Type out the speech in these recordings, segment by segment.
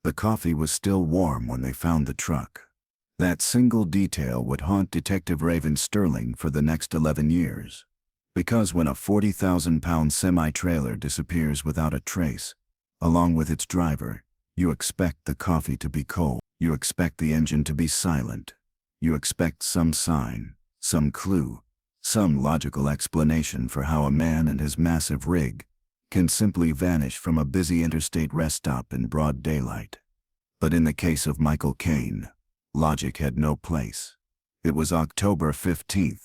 The coffee was still warm when they found the truck. That single detail would haunt Detective Raven Sterling for the next 11 years. Because when a 40,000-pound semi-trailer disappears without a trace, along with its driver, you expect the coffee to be cold. You expect the engine to be silent. You expect some sign, some clue, some logical explanation for how a man and his massive rig can simply vanish from a busy interstate rest stop in broad daylight. But in the case of Michael Kane, logic had no place. It was October 15,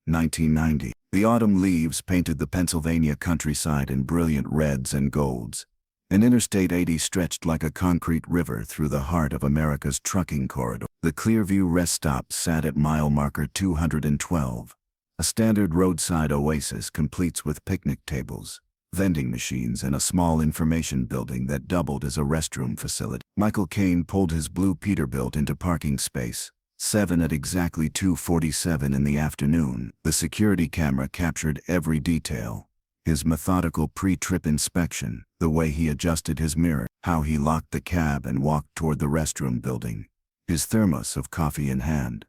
1990. The autumn leaves painted the Pennsylvania countryside in brilliant reds and golds, and Interstate 80 stretched like a concrete river through the heart of America's trucking corridor. The Clearview rest stop sat at mile marker 212, a standard roadside oasis complete with picnic tables, vending machines, and a small information building that doubled as a restroom facility. Michael Kane pulled his blue Peterbilt into parking space 7 at exactly 2:47 in the afternoon. The security camera captured every detail. His methodical pre-trip inspection, the way he adjusted his mirror, how he locked the cab and walked toward the restroom building, his thermos of coffee in hand.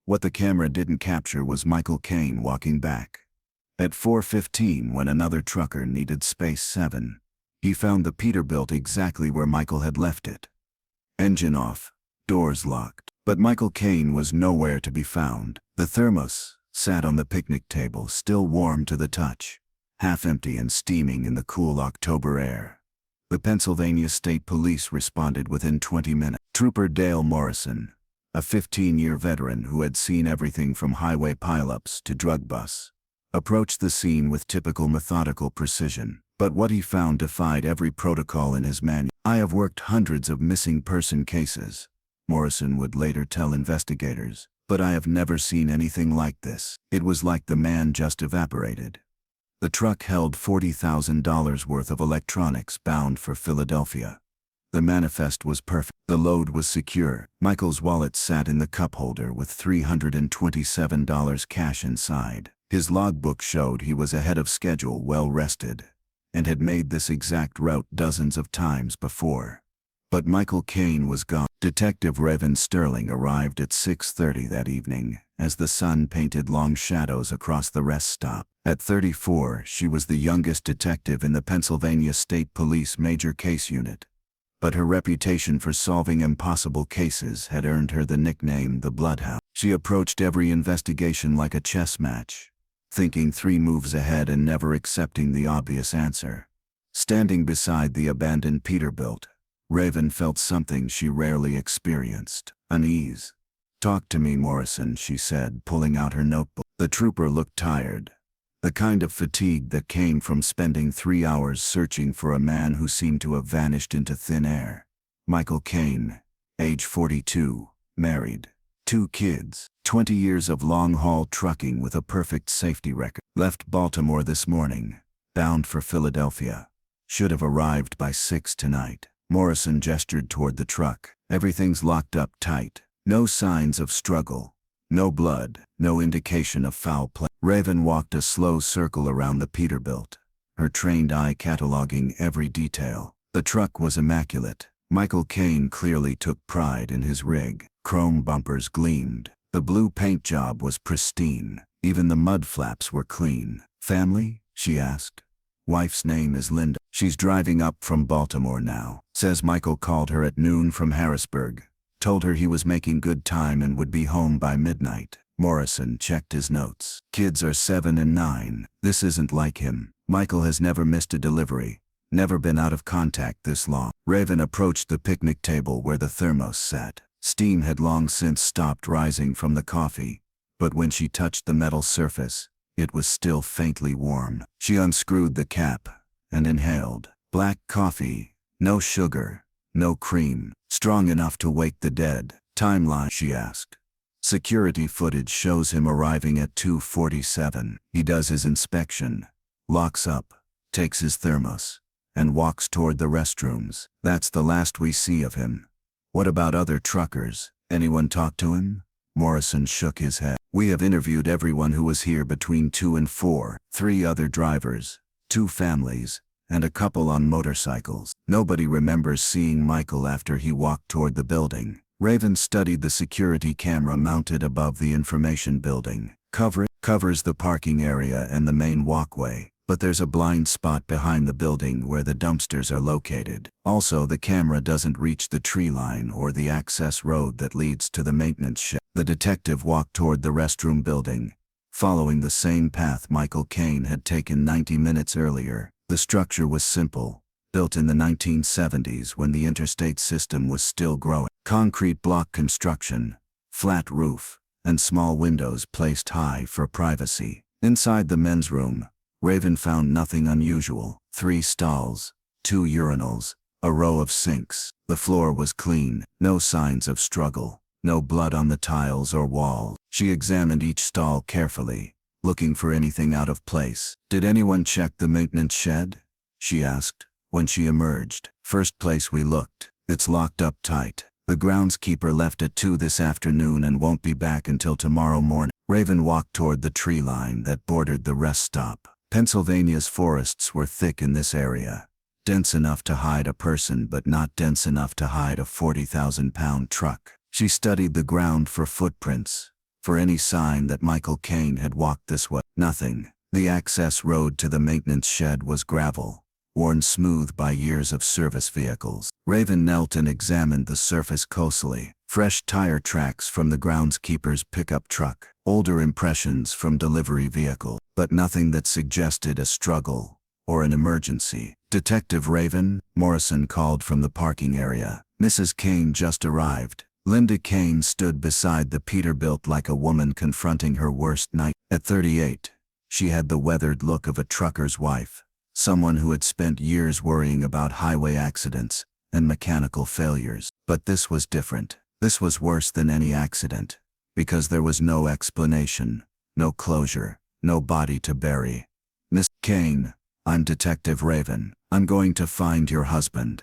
What the camera didn't capture was Michael Kane walking back. At 4:15, when another trucker needed space 7, he found the Peterbilt exactly where Michael had left it. Engine off, doors locked. But Michael Kane was nowhere to be found. The thermos sat on the picnic table, still warm to the touch, half empty and steaming in the cool October air. The Pennsylvania State Police responded within 20 minutes. Trooper Dale Morrison, a 15-year veteran who had seen everything from highway pileups to drug busts, approached the scene with typical methodical precision. But what he found defied every protocol in his manual. "I have worked hundreds of missing person cases," Morrison would later tell investigators, "but I have never seen anything like this." It was like the man just evaporated. The truck held $40,000 worth of electronics bound for Philadelphia. The manifest was perfect. The load was secure. Michael's wallet sat in the cup holder with $327 cash inside. His logbook showed he was ahead of schedule, well rested, and had made this exact route dozens of times before. But Michael Kane was gone. Detective Raven Sterling arrived at 6:30 that evening, as the sun painted long shadows across the rest stop. At 34, she was the youngest detective in the Pennsylvania State Police Major Case Unit. But her reputation for solving impossible cases had earned her the nickname the Bloodhound. She approached every investigation like a chess match, thinking 3 moves ahead and never accepting the obvious answer. Standing beside the abandoned Peterbilt, Raven felt something she rarely experienced: unease. "Talk to me, Morrison," she said, pulling out her notebook. The trooper looked tired, the kind of fatigue that came from spending 3 hours searching for a man who seemed to have vanished into thin air. Michael Kane, age 42, married, 2 kids, 20 years of long-haul trucking with a perfect safety record. Left Baltimore this morning, bound for Philadelphia. Should have arrived by 6 tonight. Morrison gestured toward the truck. "Everything's locked up tight. No signs of struggle. No blood. No indication of foul play." Raven walked a slow circle around the Peterbilt, her trained eye cataloging every detail. The truck was immaculate. Michael Kane clearly took pride in his rig. Chrome bumpers gleamed. The blue paint job was pristine. Even the mud flaps were clean. "Family?" she asked. "Wife's name is Linda. She's driving up from Baltimore now. Says Michael called her at noon from Harrisburg. Told her he was making good time and would be home by midnight." Morrison checked his notes. "Kids are 7 and 9. This isn't like him. Michael has never missed a delivery, never been out of contact this long." Raven approached the picnic table where the thermos sat. Steam had long since stopped rising from the coffee, but when she touched the metal surface, it was still faintly warm. She unscrewed the cap and inhaled. Black coffee, no sugar, no cream, strong enough to wake the dead. "Timeline?" she asked. "Security footage shows him arriving at 2:47. He does his inspection, locks up, takes his thermos, and walks toward the restrooms. That's the last we see of him." "What about other truckers? Anyone talk to him?" Morrison shook his head. "We have interviewed everyone who was here between 2 and 4, 3 other drivers, 2 families, and a couple on motorcycles. Nobody remembers seeing Michael after he walked toward the building. Raven studied the security camera mounted above the information building. Covers the parking area and the main walkway, but there's a blind spot behind the building where the dumpsters are located. Also, the camera doesn't reach the tree line or the access road that leads to the maintenance shed. The detective walked toward the restroom building, following the same path Michael Kane had taken 90 minutes earlier. The structure was simple, built in the 1970s when the interstate system was still growing. Concrete block construction, flat roof, and small windows placed high for privacy. Inside the men's room, Raven found nothing unusual. 3 stalls, 2 urinals, a row of sinks. The floor was clean, no signs of struggle, no blood on the tiles or walls. She examined each stall carefully, looking for anything out of place. "Did anyone check the maintenance shed?" she asked, when she emerged. "First place we looked. It's locked up tight. The groundskeeper left at 2 this afternoon and won't be back until tomorrow morning." Raven walked toward the tree line that bordered the rest stop. Pennsylvania's forests were thick in this area, dense enough to hide a person but not dense enough to hide a 40,000-pound truck. She studied the ground for footprints, for any sign that Michael Kane had walked this way. Nothing. The access road to the maintenance shed was gravel, worn smooth by years of service vehicles. Raven knelt and examined the surface closely. Fresh tire tracks from the groundskeeper's pickup truck, older impressions from delivery vehicle, but nothing that suggested a struggle or an emergency. "Detective Raven," Morrison called from the parking area. "Mrs. Kane just arrived." Linda Kane stood beside the Peterbilt like a woman confronting her worst night. At 38, she had the weathered look of a trucker's wife, someone who had spent years worrying about highway accidents and mechanical failures. But this was different. This was worse than any accident, because there was no explanation, no closure, no body to bury. "Miss Kane, I'm Detective Raven. I'm going to find your husband."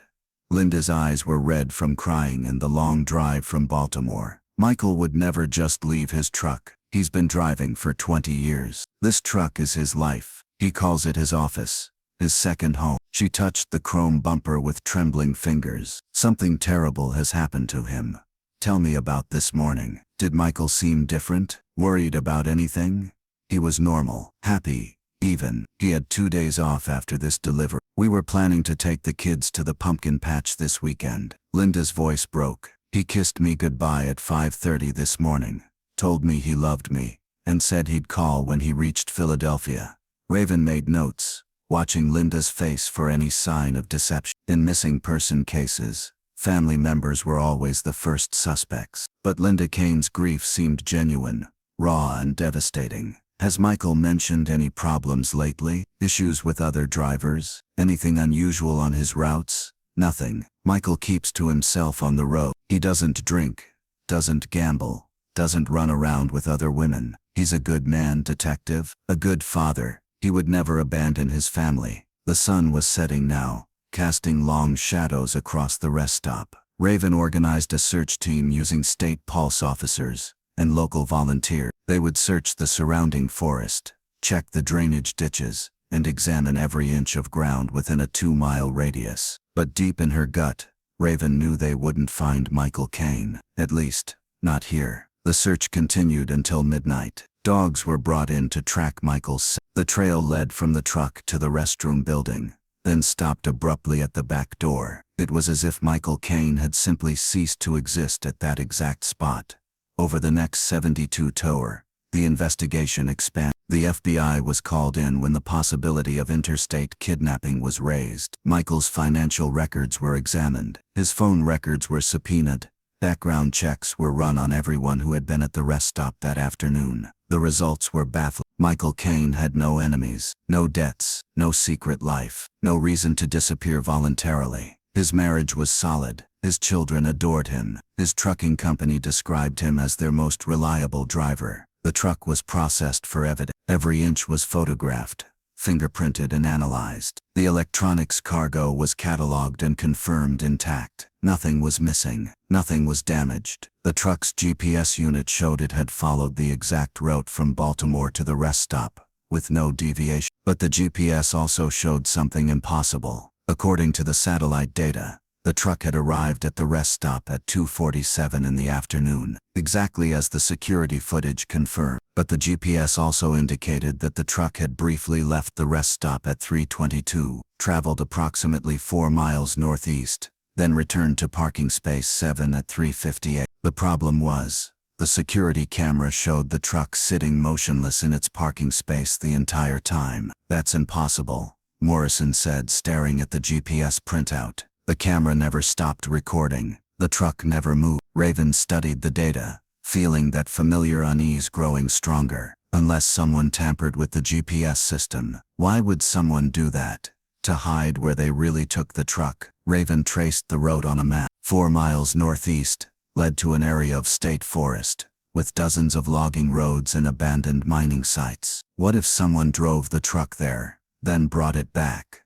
Linda's eyes were red from crying and the long drive from Baltimore. Michael would never just leave his truck. He's been driving for 20 years. This truck is his life. He calls it his office, his second home. She touched the chrome bumper with trembling fingers. "Something terrible has happened to him. Tell me about this morning." Did Michael seem different? Worried about anything? He was normal, happy, even. He had 2 days off after this delivery. "We were planning to take the kids to the pumpkin patch this weekend." Linda's voice broke. "He kissed me goodbye at 5:30 this morning, told me he loved me, and said he'd call when he reached Philadelphia." Raven made notes, watching Linda's face for any sign of deception. In missing person cases, family members were always the first suspects. But Linda Kane's grief seemed genuine, raw and devastating. "Has Michael mentioned any problems lately? Issues with other drivers? Anything unusual on his routes?" "Nothing. Michael keeps to himself on the road. He doesn't drink, doesn't gamble, doesn't run around with other women. He's a good man, Detective. A good father. He would never abandon his family." The sun was setting now, casting long shadows across the rest stop. Raven organized a search team using state police officers and local volunteers. They would search the surrounding forest, check the drainage ditches, and examine every inch of ground within a 2-mile radius. But deep in her gut, Raven knew they wouldn't find Michael Kane. At least, not here. The search continued until midnight. Dogs were brought in to track Michael's scent. The trail led from the truck to the restroom building, then stopped abruptly at the back door. It was as if Michael Kane had simply ceased to exist at that exact spot. Over the next 72 hours, the investigation expanded. The FBI was called in when the possibility of interstate kidnapping was raised. Michael's financial records were examined. His phone records were subpoenaed. Background checks were run on everyone who had been at the rest stop that afternoon. The results were baffling. Michael Kane had no enemies, no debts, no secret life, no reason to disappear voluntarily. His marriage was solid. His children adored him. His trucking company described him as their most reliable driver. The truck was processed for evidence. Every inch was photographed, fingerprinted and analyzed. The electronics cargo was cataloged and confirmed intact. Nothing was missing. Nothing was damaged. The truck's GPS unit showed it had followed the exact route from Baltimore to the rest stop, with no deviation. But the GPS also showed something impossible. According to the satellite data, the truck had arrived at the rest stop at 2:47 in the afternoon, exactly as the security footage confirmed. But the GPS also indicated that the truck had briefly left the rest stop at 3:22, traveled approximately 4 miles northeast, then returned to parking space 7 at 3:58. The problem was, the security camera showed the truck sitting motionless in its parking space the entire time. "That's impossible," Morrison said, staring at the GPS printout. "The camera never stopped recording. The truck never moved." Raven studied the data, feeling that familiar unease growing stronger. Unless someone tampered with the GPS system, why would someone do that? To hide where they really took the truck. Raven traced the road on a map. 4 miles northeast led to an area of state forest, with dozens of logging roads and abandoned mining sites. What if someone drove the truck there, then brought it back?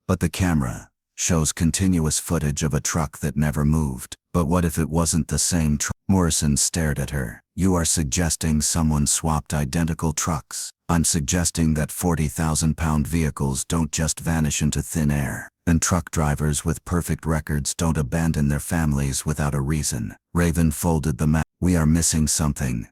But the camera shows continuous footage of a truck that never moved. But what if it wasn't the same truck? Morrison stared at her. "You are suggesting someone swapped identical trucks." "I'm suggesting that 40,000-pound vehicles don't just vanish into thin air, and truck drivers with perfect records don't abandon their families without a reason." Raven folded the map. "We are missing something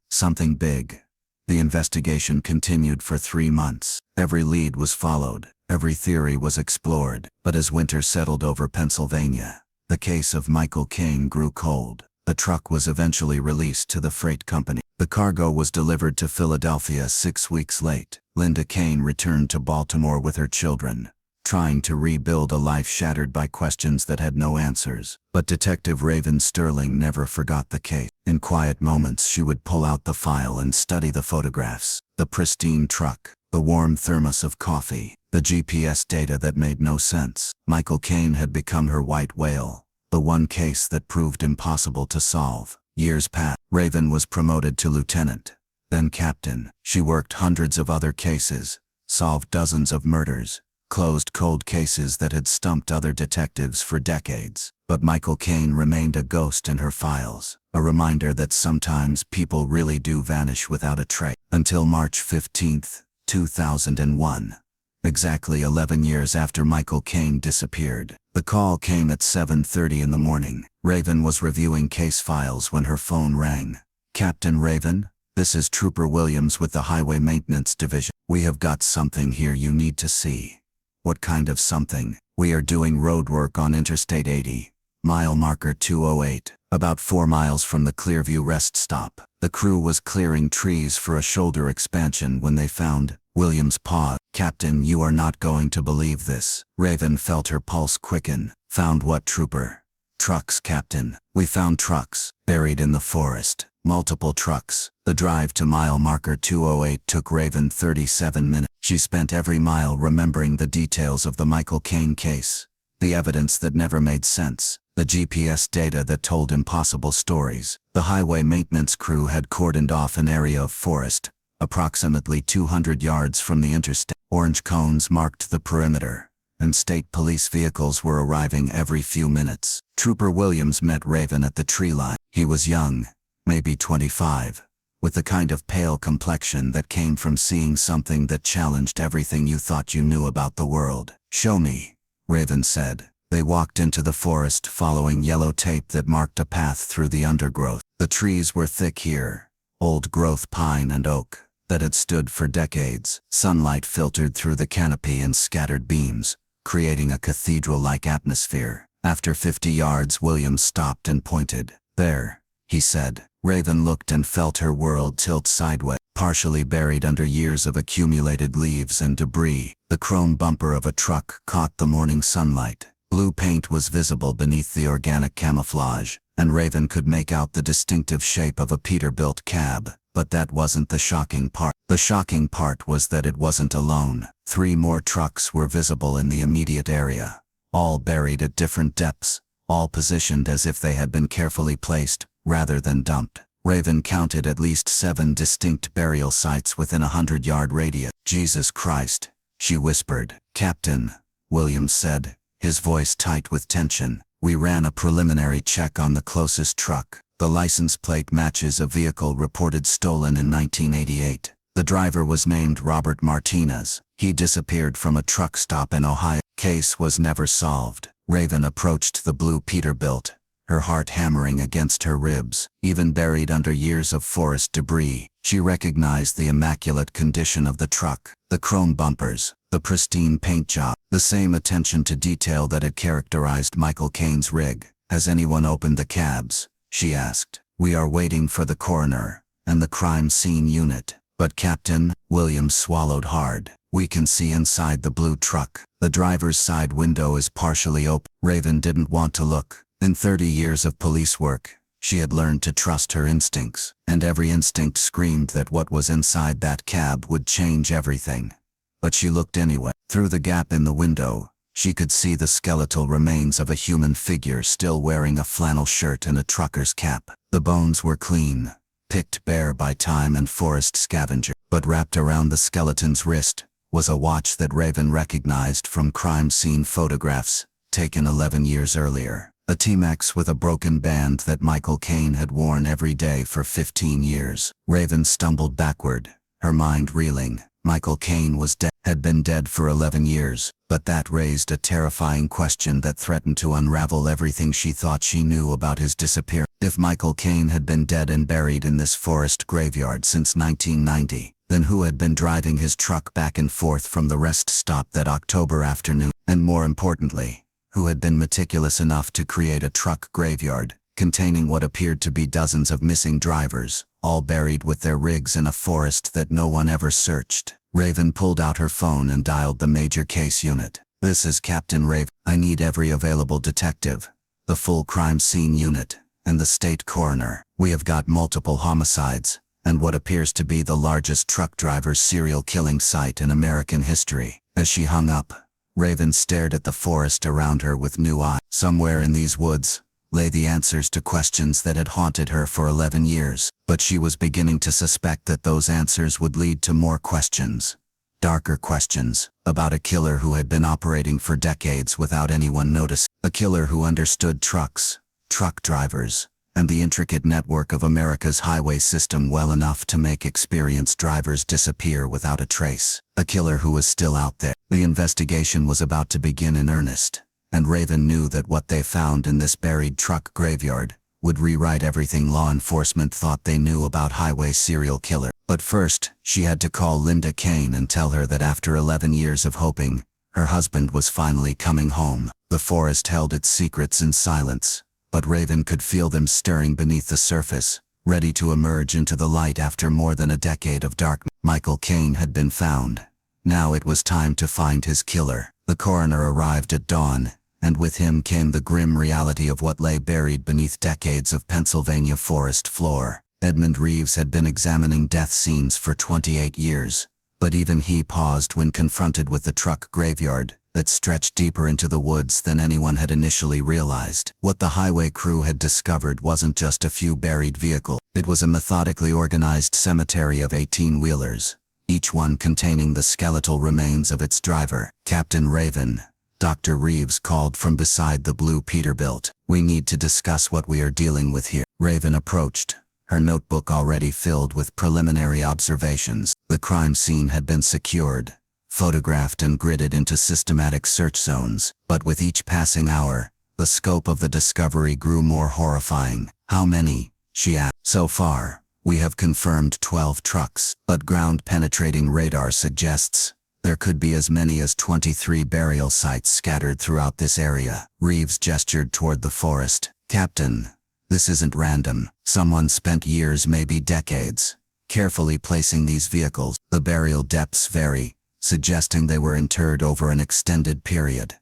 big." The investigation continued for 3 months. Every lead was followed, every theory was explored. But as winter settled over Pennsylvania, the case of Michael Kane grew cold. The truck was eventually released to the freight company. The cargo was delivered to Philadelphia 6 weeks late. Linda Kane returned to Baltimore with her children, trying to rebuild a life shattered by questions that had no answers. But Detective Raven Sterling never forgot the case. In quiet moments she would pull out the file and study the photographs, the pristine truck, the warm thermos of coffee, the GPS data that made no sense. Michael Kane had become her white whale, the one case that proved impossible to solve. Years passed. Raven was promoted to lieutenant, then captain. She worked hundreds of other cases, solved dozens of murders, closed cold cases that had stumped other detectives for decades. But Michael Kane remained a ghost in her files, a reminder that sometimes people really do vanish without a trace. Until March 15, 2001. Exactly 11 years after Michael Kane disappeared. The call came at 7:30 in the morning. Raven was reviewing case files when her phone rang. "Captain Raven, this is Trooper Williams with the Highway Maintenance Division. We have got something here you need to see." "What kind of something?" "We are doing road work on Interstate 80, mile marker 208, about 4 miles from the Clearview rest stop." The crew was clearing trees for a shoulder expansion when they found Williams' paused. "Captain, you are not going to believe this." Raven felt her pulse quicken. "Found what, Trooper?" "Trucks, Captain. We found trucks, buried in the forest. Multiple trucks." The drive to mile marker 208 took Raven 37 minutes. She spent every mile remembering the details of the Michael Kane case, the evidence that never made sense, the GPS data that told impossible stories. The highway maintenance crew had cordoned off an area of forest, approximately 200 yards from the interstate. Orange cones marked the perimeter, and state police vehicles were arriving every few minutes. Trooper Williams met Raven at the tree line. He was young, maybe 25, with the kind of pale complexion that came from seeing something that challenged everything you thought you knew about the world. "Show me," Raven said. They walked into the forest following yellow tape that marked a path through the undergrowth. The trees were thick here, old-growth pine and oak, that had stood for decades. Sunlight filtered through the canopy in scattered beams, creating a cathedral-like atmosphere. After 50 yards, Williams stopped and pointed. "There," he said. Raven looked and felt her world tilt sideways, partially buried under years of accumulated leaves and debris. The chrome bumper of a truck caught the morning sunlight. Blue paint was visible beneath the organic camouflage, and Raven could make out the distinctive shape of a Peterbilt cab. But that wasn't the shocking part. The shocking part was that it wasn't alone. 3 more trucks were visible in the immediate area, all buried at different depths, all positioned as if they had been carefully placed, rather than dumped. Raven counted at least 7 distinct burial sites within a 100-yard radius. "Jesus Christ," she whispered. "Captain," Williams said, his voice tight with tension, "we ran a preliminary check on the closest truck. The license plate matches a vehicle reported stolen in 1988. The driver was named Robert Martinez. He disappeared from a truck stop in Ohio. Case was never solved. Raven approached the blue Peterbilt, her heart hammering against her ribs. Even buried under years of forest debris, she recognized the immaculate condition of the truck, the chrome bumpers, the pristine paint job, the same attention to detail that had characterized Michael Kane's rig. "Has anyone opened the cabs?" she asked. "We are waiting for the coroner and the crime scene unit." But Captain Williams swallowed hard. "We can see inside the blue truck. The driver's side window is partially open." Raven didn't want to look. In 30 years of police work, she had learned to trust her instincts, and every instinct screamed that what was inside that cab would change everything. But she looked anyway. Through the gap in the window, she could see the skeletal remains of a human figure still wearing a flannel shirt and a trucker's cap. The bones were clean, picked bare by time and forest scavenger, but wrapped around the skeleton's wrist was a watch that Raven recognized from crime scene photographs taken 11 years earlier. A Timex with a broken band that Michael Kane had worn every day for 15 years. Raven stumbled backward, her mind reeling. Michael Kane was dead, had been dead for 11 years, but that raised a terrifying question that threatened to unravel everything she thought she knew about his disappearance. If Michael Kane had been dead and buried in this forest graveyard since 1990, then who had been driving his truck back and forth from the rest stop that October afternoon? And more importantly, who had been meticulous enough to create a truck graveyard containing what appeared to be dozens of missing drivers, all buried with their rigs in a forest that no one ever searched? Raven pulled out her phone and dialed the major case unit. "This is Captain Raven. I need every available detective, the full crime scene unit, and the state coroner. We have got multiple homicides, and what appears to be the largest truck driver's serial killing site in American history." As she hung up, Raven stared at the forest around her with new eyes. Somewhere in these woods lay the answers to questions that had haunted her for 11 years, but she was beginning to suspect that those answers would lead to more questions. Darker questions, about a killer who had been operating for decades without anyone noticing. A killer who understood trucks, truck drivers, and the intricate network of America's highway system well enough to make experienced drivers disappear without a trace. A killer who was still out there. The investigation was about to begin in earnest, and Raven knew that what they found in this buried truck graveyard would rewrite everything law enforcement thought they knew about highway serial killer. But first, she had to call Linda Kane and tell her that after 11 years of hoping, her husband was finally coming home. The forest held its secrets in silence, but Raven could feel them stirring beneath the surface, ready to emerge into the light after more than a decade of darkness. Michael Kane had been found. Now it was time to find his killer. The coroner arrived at dawn, and with him came the grim reality of what lay buried beneath decades of Pennsylvania forest floor. Edmund Reeves had been examining death scenes for 28 years, but even he paused when confronted with the truck graveyard that stretched deeper into the woods than anyone had initially realized. What the highway crew had discovered wasn't just a few buried vehicles. It was a methodically organized cemetery of 18-wheelers, each one containing the skeletal remains of its driver. "Captain Raven," Dr. Reeves called from beside the blue Peterbilt. "We need to discuss what we are dealing with here." Raven approached, her notebook already filled with preliminary observations. The crime scene had been secured, photographed and gridded into systematic search zones, but with each passing hour, the scope of the discovery grew more horrifying. "How many?" she asked. "So far, we have confirmed 12 trucks, but ground-penetrating radar suggests there could be as many as 23 burial sites scattered throughout this area." Reeves gestured toward the forest. "Captain, this isn't random. Someone spent years, maybe decades, carefully placing these vehicles. The burial depths vary, suggesting they were interred over an extended period."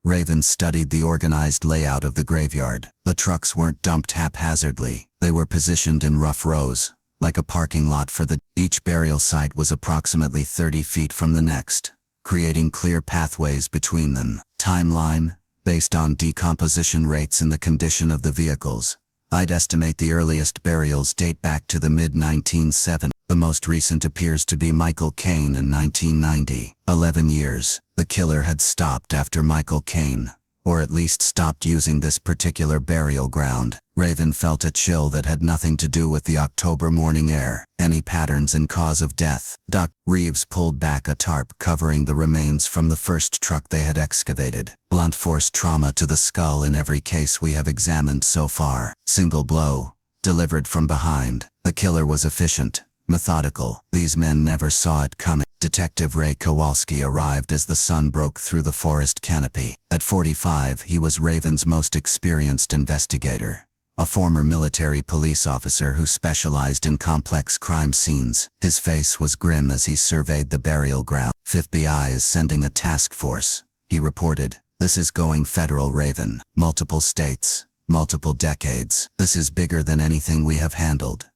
Raven studied the organized layout of the graveyard. The trucks weren't dumped haphazardly. They were positioned in rough rows, like a parking lot for the... Each burial site was approximately 30 feet from the next, creating clear pathways between them. Timeline, based on decomposition rates and the condition of the vehicles, I'd estimate the earliest burials date back to the mid-1970s. The most recent appears to be Michael Kane in 1990. 11 years. The killer had stopped after Michael Kane, or at least stopped using this particular burial ground. Raven felt a chill that had nothing to do with the October morning air. Any patterns in cause of death? Dr. Reeves pulled back a tarp covering the remains from the first truck they had excavated. Blunt force trauma to the skull in every case we have examined so far. Single blow, delivered from behind. The killer was efficient, methodical. These men never saw it coming. Detective Ray Kowalski arrived as the sun broke through the forest canopy. At 45, he was Raven's most experienced investigator, a former military police officer who specialized in complex crime scenes. His face was grim as he surveyed the burial ground. FBI is sending a task force, he reported. This is going federal, Raven. Multiple states, multiple decades. This is bigger than anything we have handled.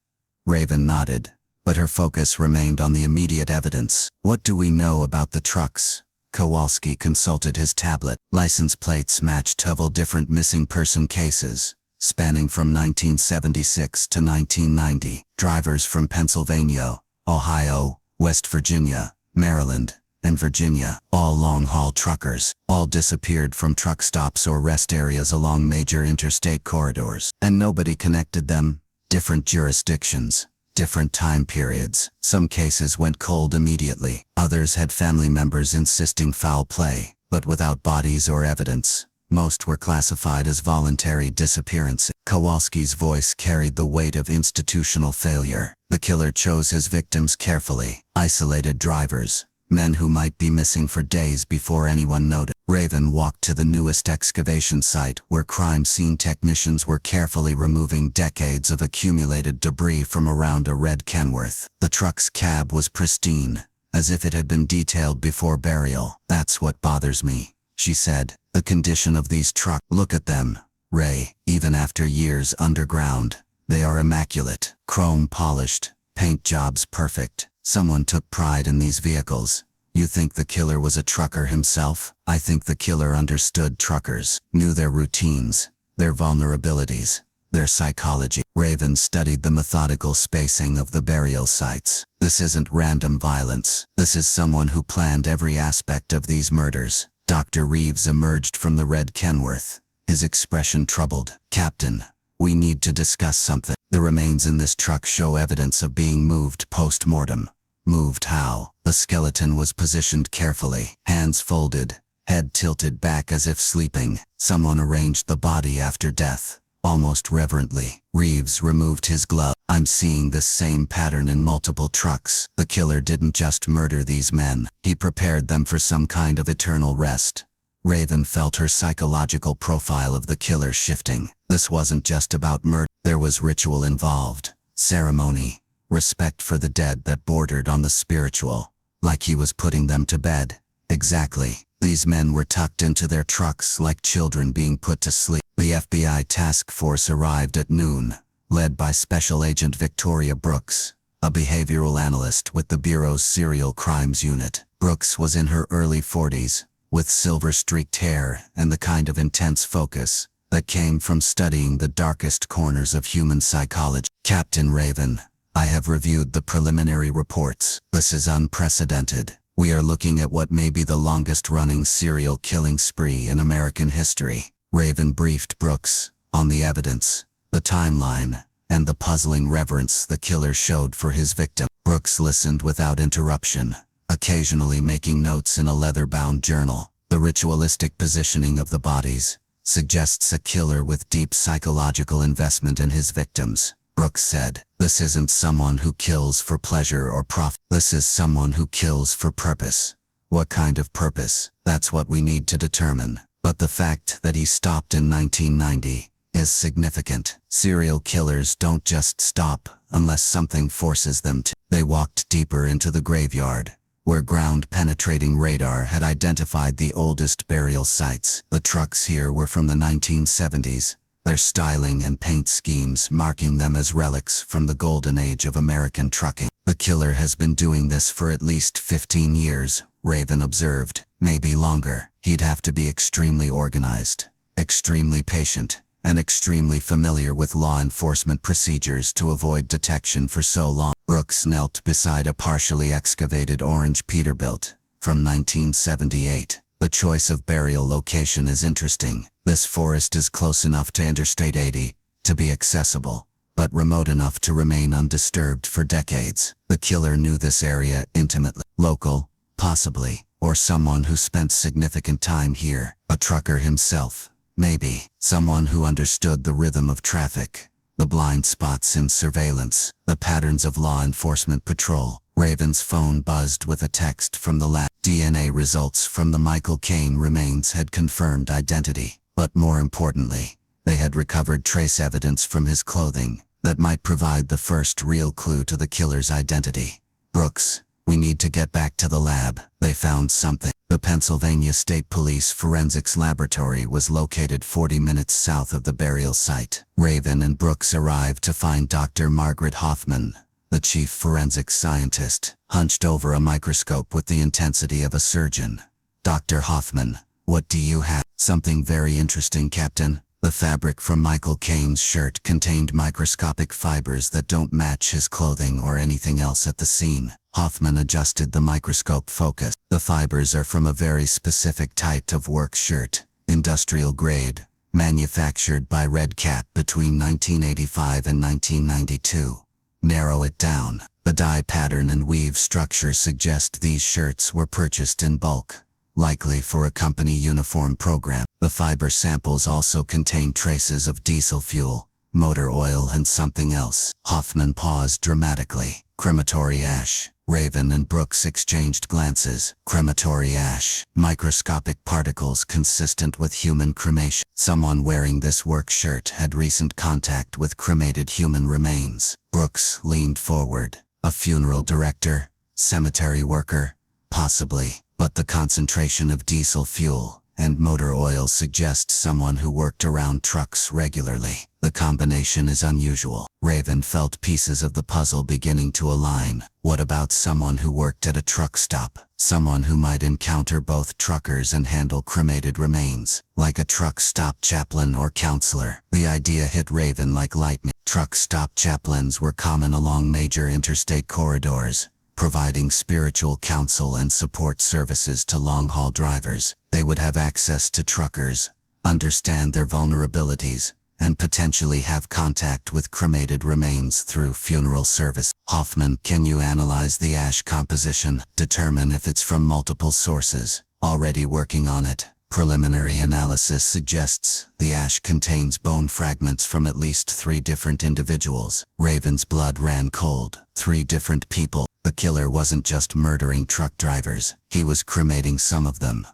Raven nodded, but her focus remained on the immediate evidence. What do we know about the trucks? Kowalski consulted his tablet. License plates matched several different missing person cases, spanning from 1976 to 1990. Drivers from Pennsylvania, Ohio, West Virginia, Maryland, and Virginia, all long-haul truckers, all disappeared from truck stops or rest areas along major interstate corridors. And nobody connected them. Different jurisdictions, different time periods. Some cases went cold immediately. Others had family members insisting foul play, but without bodies or evidence. Most were classified as voluntary disappearances. Kowalski's voice carried the weight of institutional failure. The killer chose his victims carefully. Isolated drivers, men who might be missing for days before anyone noticed. Raven walked to the newest excavation site where crime scene technicians were carefully removing decades of accumulated debris from around a red Kenworth. The truck's cab was pristine, as if it had been detailed before burial. That's what bothers me, she said. The condition of these trucks. Look at them, Ray. Even after years underground, they are immaculate. Chrome polished, paint jobs perfect. Someone took pride in these vehicles. You think the killer was a trucker himself? I think the killer understood truckers, knew their routines, their vulnerabilities, their psychology. Raven studied the methodical spacing of the burial sites. This isn't random violence. This is someone who planned every aspect of these murders. Dr. Reeves emerged from the red Kenworth, his expression troubled. Captain, we need to discuss something. The remains in this truck show evidence of being moved post-mortem. Moved how? The skeleton was positioned carefully, hands folded, head tilted back as if sleeping. Someone arranged the body after death, almost reverently. Reeves removed his glove. I'm seeing this same pattern in multiple trucks. The killer didn't just murder these men, he prepared them for some kind of eternal rest. Raven felt her psychological profile of the killer shifting. This wasn't just about murder. There was ritual involved, ceremony, respect for the dead that bordered on the spiritual, like he was putting them to bed. Exactly. These men were tucked into their trucks like children being put to sleep. The FBI task force arrived at noon, led by Special Agent Victoria Brooks, a behavioral analyst with the Bureau's Serial Crimes Unit. Brooks was in her early 40s, with silver-streaked hair and the kind of intense focus that came from studying the darkest corners of human psychology. Captain Raven, I have reviewed the preliminary reports. This is unprecedented. We are looking at what may be the longest-running serial killing spree in American history. Raven briefed Brooks on the evidence, the timeline, and the puzzling reverence the killer showed for his victim. Brooks listened without interruption, occasionally making notes in a leather-bound journal. The ritualistic positioning of the bodies suggests a killer with deep psychological investment in his victims. Brooks said, this isn't someone who kills for pleasure or profit. This is someone who kills for purpose. What kind of purpose? That's what we need to determine. But the fact that he stopped in 1990 is significant. Serial killers don't just stop unless something forces them to. They walked deeper into the graveyard, where ground-penetrating radar had identified the oldest burial sites. The trucks here were from the 1970s. Their styling and paint schemes marking them as relics from the golden age of American trucking. The killer has been doing this for at least 15 years, Raven observed. Maybe longer. He'd have to be extremely organized, extremely patient, and extremely familiar with law enforcement procedures to avoid detection for so long. Brooks knelt beside a partially excavated orange Peterbilt from 1978. The choice of burial location is interesting. This forest is close enough to Interstate 80 to be accessible, but remote enough to remain undisturbed for decades. The killer knew this area intimately. Local, possibly, or someone who spent significant time here. A trucker himself, maybe. Someone who understood the rhythm of traffic, the blind spots in surveillance, the patterns of law enforcement patrol. Raven's phone buzzed with a text from the lab. DNA results from the Michael Kane remains had confirmed identity, but more importantly, they had recovered trace evidence from his clothing that might provide the first real clue to the killer's identity. Brooks, we need to get back to the lab. They found something. The Pennsylvania State Police Forensics Laboratory was located 40 minutes south of the burial site. Raven and Brooks arrived to find Dr. Margaret Hoffman, the chief forensic scientist, hunched over a microscope with the intensity of a surgeon. Dr. Hoffman, what do you have? Something very interesting, Captain. The fabric from Michael Kane's shirt contained microscopic fibers that don't match his clothing or anything else at the scene. Hoffman adjusted the microscope focus. The fibers are from a very specific type of work shirt, industrial grade, manufactured by Red Cat between 1985 and 1992. Narrow it down. The dye pattern and weave structure suggest these shirts were purchased in bulk, likely for a company uniform program. The fiber samples also contain traces of diesel fuel, motor oil, and something else. Hoffman paused dramatically. Crematory ash. Raven and Brooks exchanged glances. Crematory ash. Microscopic particles consistent with human cremation. Someone wearing this work shirt had recent contact with cremated human remains. Brooks leaned forward. A funeral director? Cemetery worker? Possibly, but the concentration of diesel fuel and motor oil suggests someone who worked around trucks regularly. The combination is unusual. Raven felt pieces of the puzzle beginning to align. What about someone who worked at a truck stop? Someone who might encounter both truckers and handle cremated remains, like a truck stop chaplain or counselor. The idea hit Raven like lightning. Truck stop chaplains were common along major interstate corridors, providing spiritual counsel and support services to long-haul drivers. They would have access to truckers, understand their vulnerabilities, and potentially have contact with cremated remains through funeral service. Hoffman, can you analyze the ash composition, determine if it's from multiple sources? Already working on it. Preliminary analysis suggests the ash contains bone fragments from at least 3 different individuals. Raven's blood ran cold. 3 different people. The killer wasn't just murdering truck drivers, he was cremating some of them.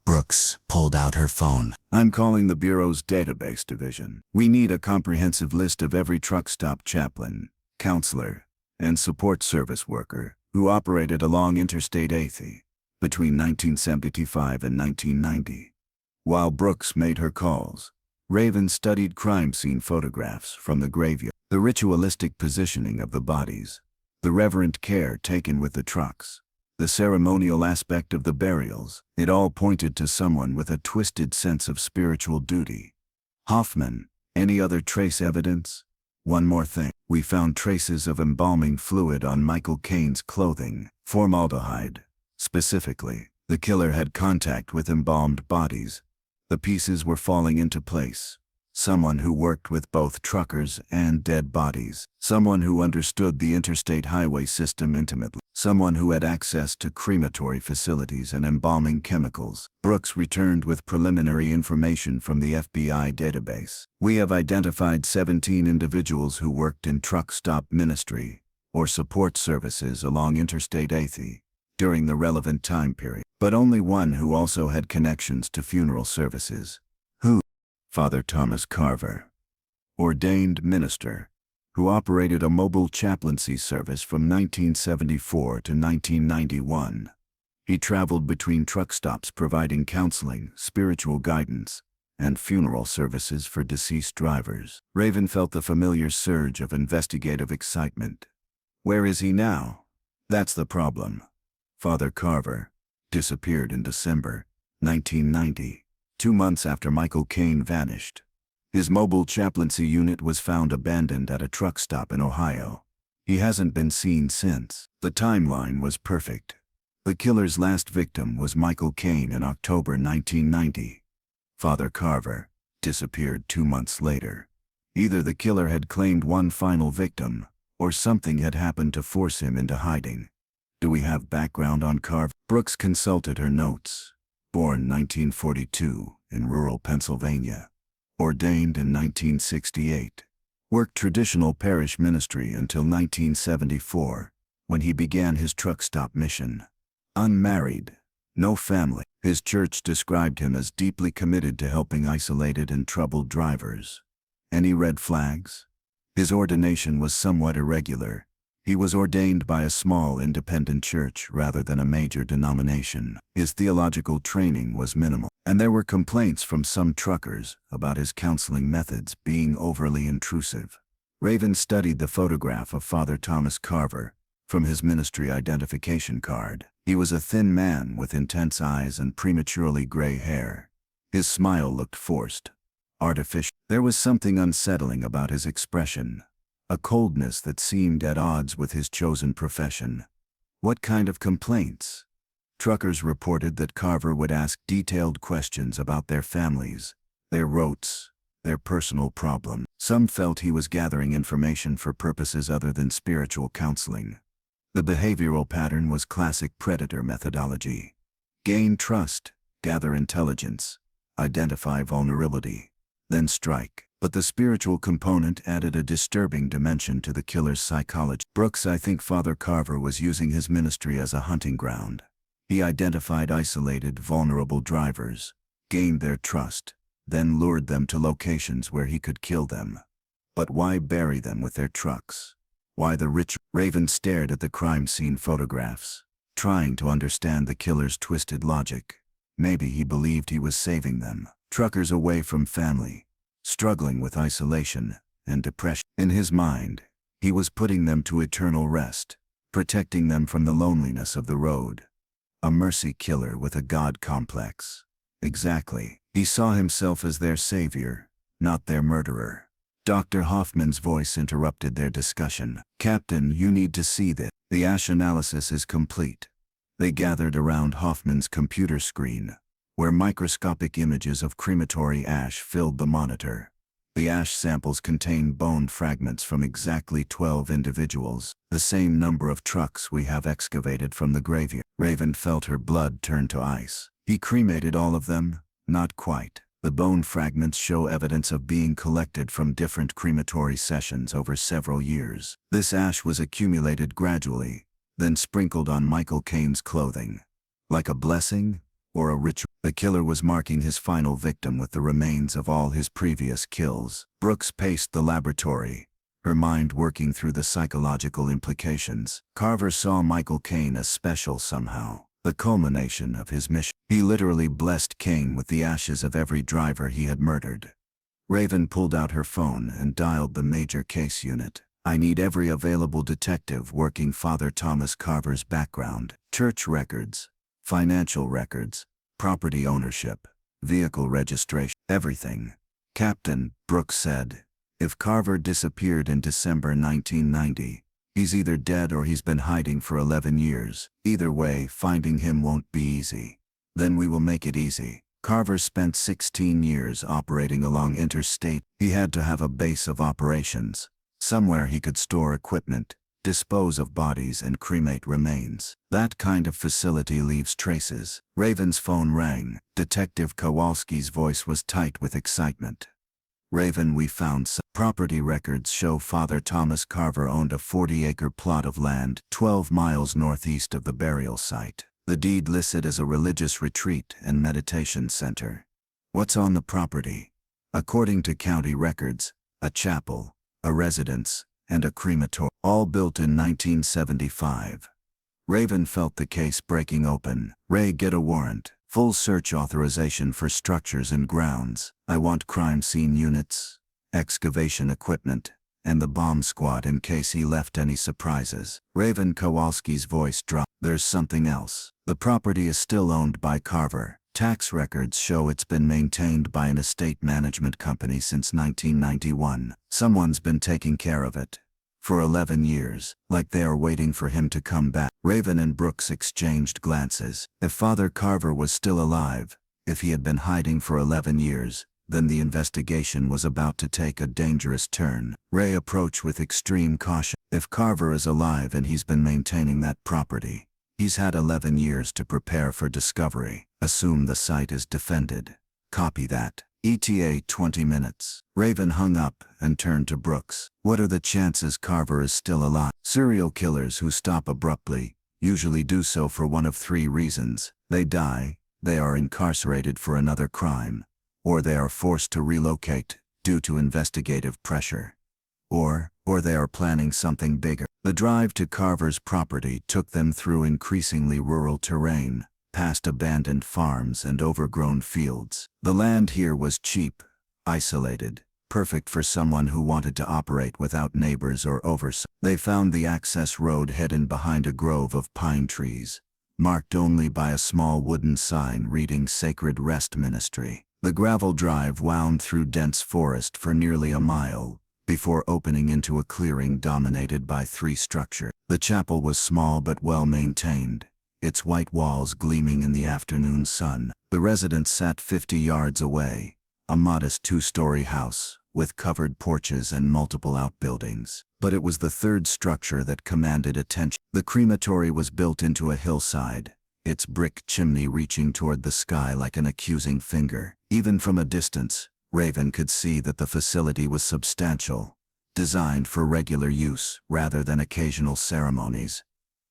Brooks pulled out her phone. I'm calling the Bureau's database division. We need a comprehensive list of every truck stop chaplain, counselor, and support service worker who operated along Interstate 80 between 1975 and 1990. While Brooks made her calls, Raven studied crime scene photographs from the graveyard. The ritualistic positioning of the bodies, the reverent care taken with the trucks, the ceremonial aspect of the burials, it all pointed to someone with a twisted sense of spiritual duty. Hoffman, any other trace evidence? One more thing. We found traces of embalming fluid on Michael Kane's clothing, formaldehyde. Specifically, the killer had contact with embalmed bodies. The pieces were falling into place. Someone who worked with both truckers and dead bodies. Someone who understood the interstate highway system intimately. Someone who had access to crematory facilities and embalming chemicals. Brooks returned with preliminary information from the FBI database. We have identified 17 individuals who worked in truck stop ministry or support services along Interstate 80 during the relevant time period, but only one who also had connections to funeral services. Who? Father Thomas Carver, ordained minister, who operated a mobile chaplaincy service from 1974 to 1991. He traveled between truck stops providing counseling, spiritual guidance, and funeral services for deceased drivers. Raven felt the familiar surge of investigative excitement. Where is he now? That's the problem. Father Carver disappeared in December 1990. 2 months after Michael Kane vanished. His mobile chaplaincy unit was found abandoned at a truck stop in Ohio. He hasn't been seen since. The timeline was perfect. The killer's last victim was Michael Kane in October 1990. Father Carver disappeared 2 months later. Either the killer had claimed one final victim, or something had happened to force him into hiding. Do we have background on Carver? Brooks consulted her notes. Born 1942 in rural Pennsylvania. Ordained in 1968. Worked traditional parish ministry until 1974, when he began his truck stop mission. Unmarried. No family. His church described him as deeply committed to helping isolated and troubled drivers. Any red flags? His ordination was somewhat irregular. He was ordained by a small independent church rather than a major denomination. His theological training was minimal, and there were complaints from some truckers about his counseling methods being overly intrusive. Raven studied the photograph of Father Thomas Carver from his ministry identification card. He was a thin man with intense eyes and prematurely gray hair. His smile looked forced, artificial. There was something unsettling about his expression. A coldness that seemed at odds with his chosen profession. What kind of complaints? Truckers reported that Carver would ask detailed questions about their families, their routes, their personal problems. Some felt he was gathering information for purposes other than spiritual counseling. The behavioral pattern was classic predator methodology. Gain trust, gather intelligence, identify vulnerability, then strike. But the spiritual component added a disturbing dimension to the killer's psychology. Brooks, I think Father Carver was using his ministry as a hunting ground. He identified isolated, vulnerable drivers, gained their trust, then lured them to locations where he could kill them. But why bury them with their trucks? Why the rich? Raven stared at the crime scene photographs, trying to understand the killer's twisted logic. Maybe he believed he was saving them. Truckers away from family, struggling with isolation and depression. In his mind, he was putting them to eternal rest, protecting them from the loneliness of the road. A mercy killer with a God complex. Exactly. He saw himself as their savior, not their murderer. Dr. Hoffman's voice interrupted their discussion. Captain, you need to see this. The ash analysis is complete. They gathered around Hoffman's computer screen, where microscopic images of crematory ash filled the monitor. The ash samples contained bone fragments from exactly 12 individuals, the same number of trucks we have excavated from the graveyard. Raven felt her blood turn to ice. He cremated all of them? Not quite. The bone fragments show evidence of being collected from different crematory sessions over several years. This ash was accumulated gradually, then sprinkled on Michael Kane's clothing. Like a blessing? Or a ritual. The killer was marking his final victim with the remains of all his previous kills. Brooks paced the laboratory, her mind working through the psychological implications. Carver saw Michael Kane as special somehow, the culmination of his mission. He literally blessed Kane with the ashes of every driver he had murdered. Raven pulled out her phone and dialed the major case unit. I need every available detective working Father Thomas Carver's background, church records, financial records, property ownership, vehicle registration, everything. Captain, Brooks said, if Carver disappeared in December 1990, he's either dead or he's been hiding for 11 years. Either way, finding him won't be easy. Then we will make it easy. Carver spent 16 years operating along interstate. He had to have a base of operations, somewhere he could store equipment, dispose of bodies and cremate remains. That kind of facility leaves traces. Raven's phone rang. Detective Kowalski's voice was tight with excitement. Raven, we found some property records show Father Thomas Carver owned a 40-acre plot of land 12 miles northeast of the burial site. The deed listed as a religious retreat and meditation center. What's on the property? According to county records, a chapel, a residence, and a crematorium, all built in 1975. Raven felt the case breaking open. Ray, get a warrant. Full search authorization for structures and grounds. I want crime scene units, excavation equipment, and the bomb squad in case he left any surprises. Raven Kowalski's voice dropped. There's something else. The property is still owned by Carver. Tax records show it's been maintained by an estate management company since 1991. Someone's been taking care of it. For 11 years, like they are waiting for him to come back. Raven and Brooks exchanged glances. If Father Carver was still alive, if he had been hiding for 11 years, then the investigation was about to take a dangerous turn. Ray approached with extreme caution. If Carver is alive and he's been maintaining that property, he's had 11 years to prepare for discovery. Assume the site is defended. Copy that. ETA 20 minutes. Raven hung up and turned to Brooks. What are the chances Carver is still alive? Serial killers who stop abruptly usually do so for one of three reasons. They die, they are incarcerated for another crime, or they are forced to relocate due to investigative pressure, or they are planning something bigger. The drive to Carver's property took them through increasingly rural terrain, past abandoned farms and overgrown fields. The land here was cheap, isolated, perfect for someone who wanted to operate without neighbors or oversight. They found the access road hidden behind a grove of pine trees, marked only by a small wooden sign reading Sacred Rest Ministry. The gravel drive wound through dense forest for nearly a mile, before opening into a clearing dominated by three structures. The chapel was small but well maintained, its white walls gleaming in the afternoon sun. The residence sat 50 yards away, a modest two-story house, with covered porches and multiple outbuildings. But it was the third structure that commanded attention. The crematory was built into a hillside, its brick chimney reaching toward the sky like an accusing finger. Even from a distance, Raven could see that the facility was substantial, designed for regular use rather than occasional ceremonies.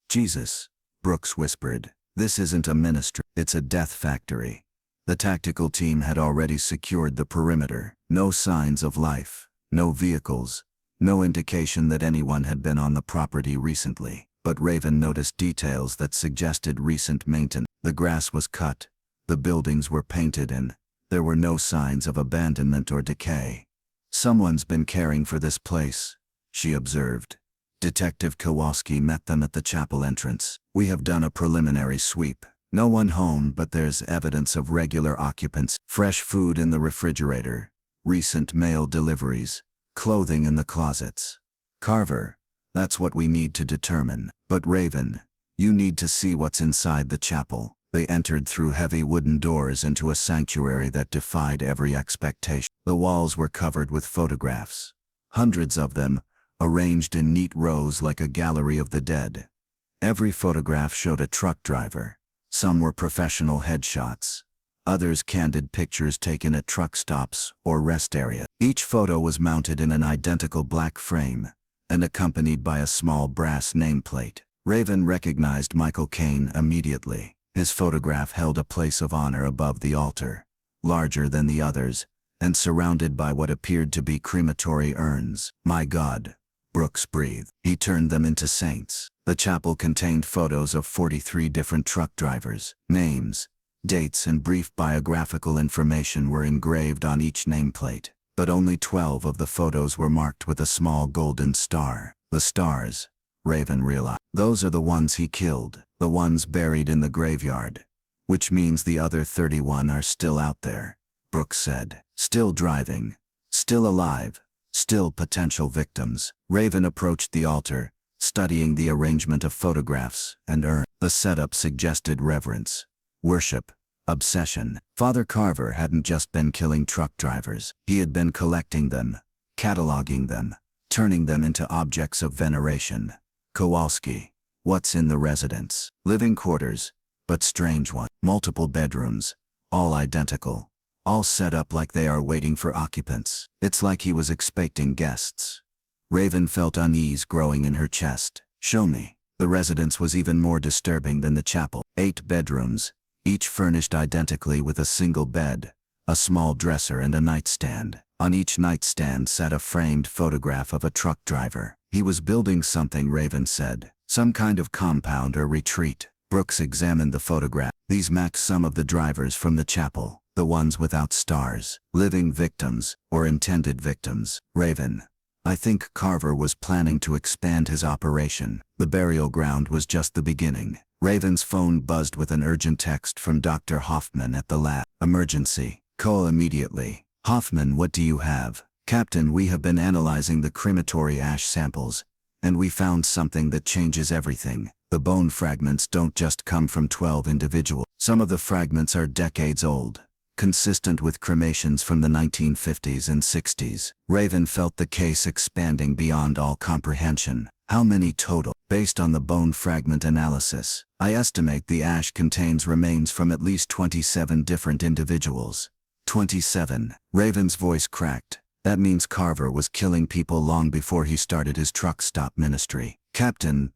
Jesus, Brooks whispered, this isn't a ministry, it's a death factory. The tactical team had already secured the perimeter. No signs of life, no vehicles, no indication that anyone had been on the property recently. But Raven noticed details that suggested recent maintenance. The grass was cut, the buildings were painted, and there were no signs of abandonment or decay. Someone's been caring for this place, she observed. Detective Kowalski met them at the chapel entrance. We have done a preliminary sweep. No one home, but there's evidence of regular occupants. Fresh food in the refrigerator, recent mail deliveries, clothing in the closets. Carver, that's what we need to determine. But Raven, you need to see what's inside the chapel. They entered through heavy wooden doors into a sanctuary that defied every expectation. The walls were covered with photographs, hundreds of them, arranged in neat rows like a gallery of the dead. Every photograph showed a truck driver. Some were professional headshots, others candid pictures taken at truck stops or rest areas. Each photo was mounted in an identical black frame and accompanied by a small brass nameplate. Raven recognized Michael Kane immediately. His photograph held a place of honor above the altar, larger than the others, and surrounded by what appeared to be crematory urns. My God, Brooks breathed. He turned them into saints. The chapel contained photos of 43 different truck drivers. Names, dates, and brief biographical information were engraved on each nameplate, but only 12 of the photos were marked with a small golden star. The stars, Raven realized, those are the ones he killed, the ones buried in the graveyard, which means the other 31 are still out there, Brooks said. Still driving, still alive, still potential victims. Raven approached the altar, studying the arrangement of photographs and urns. The setup suggested reverence, worship, obsession. Father Carver hadn't just been killing truck drivers. He had been collecting them, cataloging them, turning them into objects of veneration. Kowalski, what's in the residence? Living quarters, but strange ones. Multiple bedrooms, all identical, all set up like they are waiting for occupants. It's like he was expecting guests. Raven felt unease growing in her chest. Show me. The residence was even more disturbing than the chapel. 8 bedrooms, each furnished identically with a single bed, a small dresser, and a nightstand. On each nightstand sat a framed photograph of a truck driver. He was building something, Raven said. Some kind of compound or retreat. Brooks examined the photograph. These matched some of the drivers from the chapel, the ones without stars. Living victims, or intended victims. Raven, I think Carver was planning to expand his operation. The burial ground was just the beginning. Raven's phone buzzed with an urgent text from Dr. Hoffman at the lab. Emergency. Call immediately. Hoffman, what do you have? Captain, we have been analyzing the crematory ash samples. And we found something that changes everything. The bone fragments don't just come from 12 individuals. Some of the fragments are decades old, consistent with cremations from the 1950s and 60s. Raven felt the case expanding beyond all comprehension. How many total? Based on the bone fragment analysis, I estimate the ash contains remains from at least 27 different individuals. 27. Raven's voice cracked. That means Carver was killing people long before he started his truck stop ministry. Captain,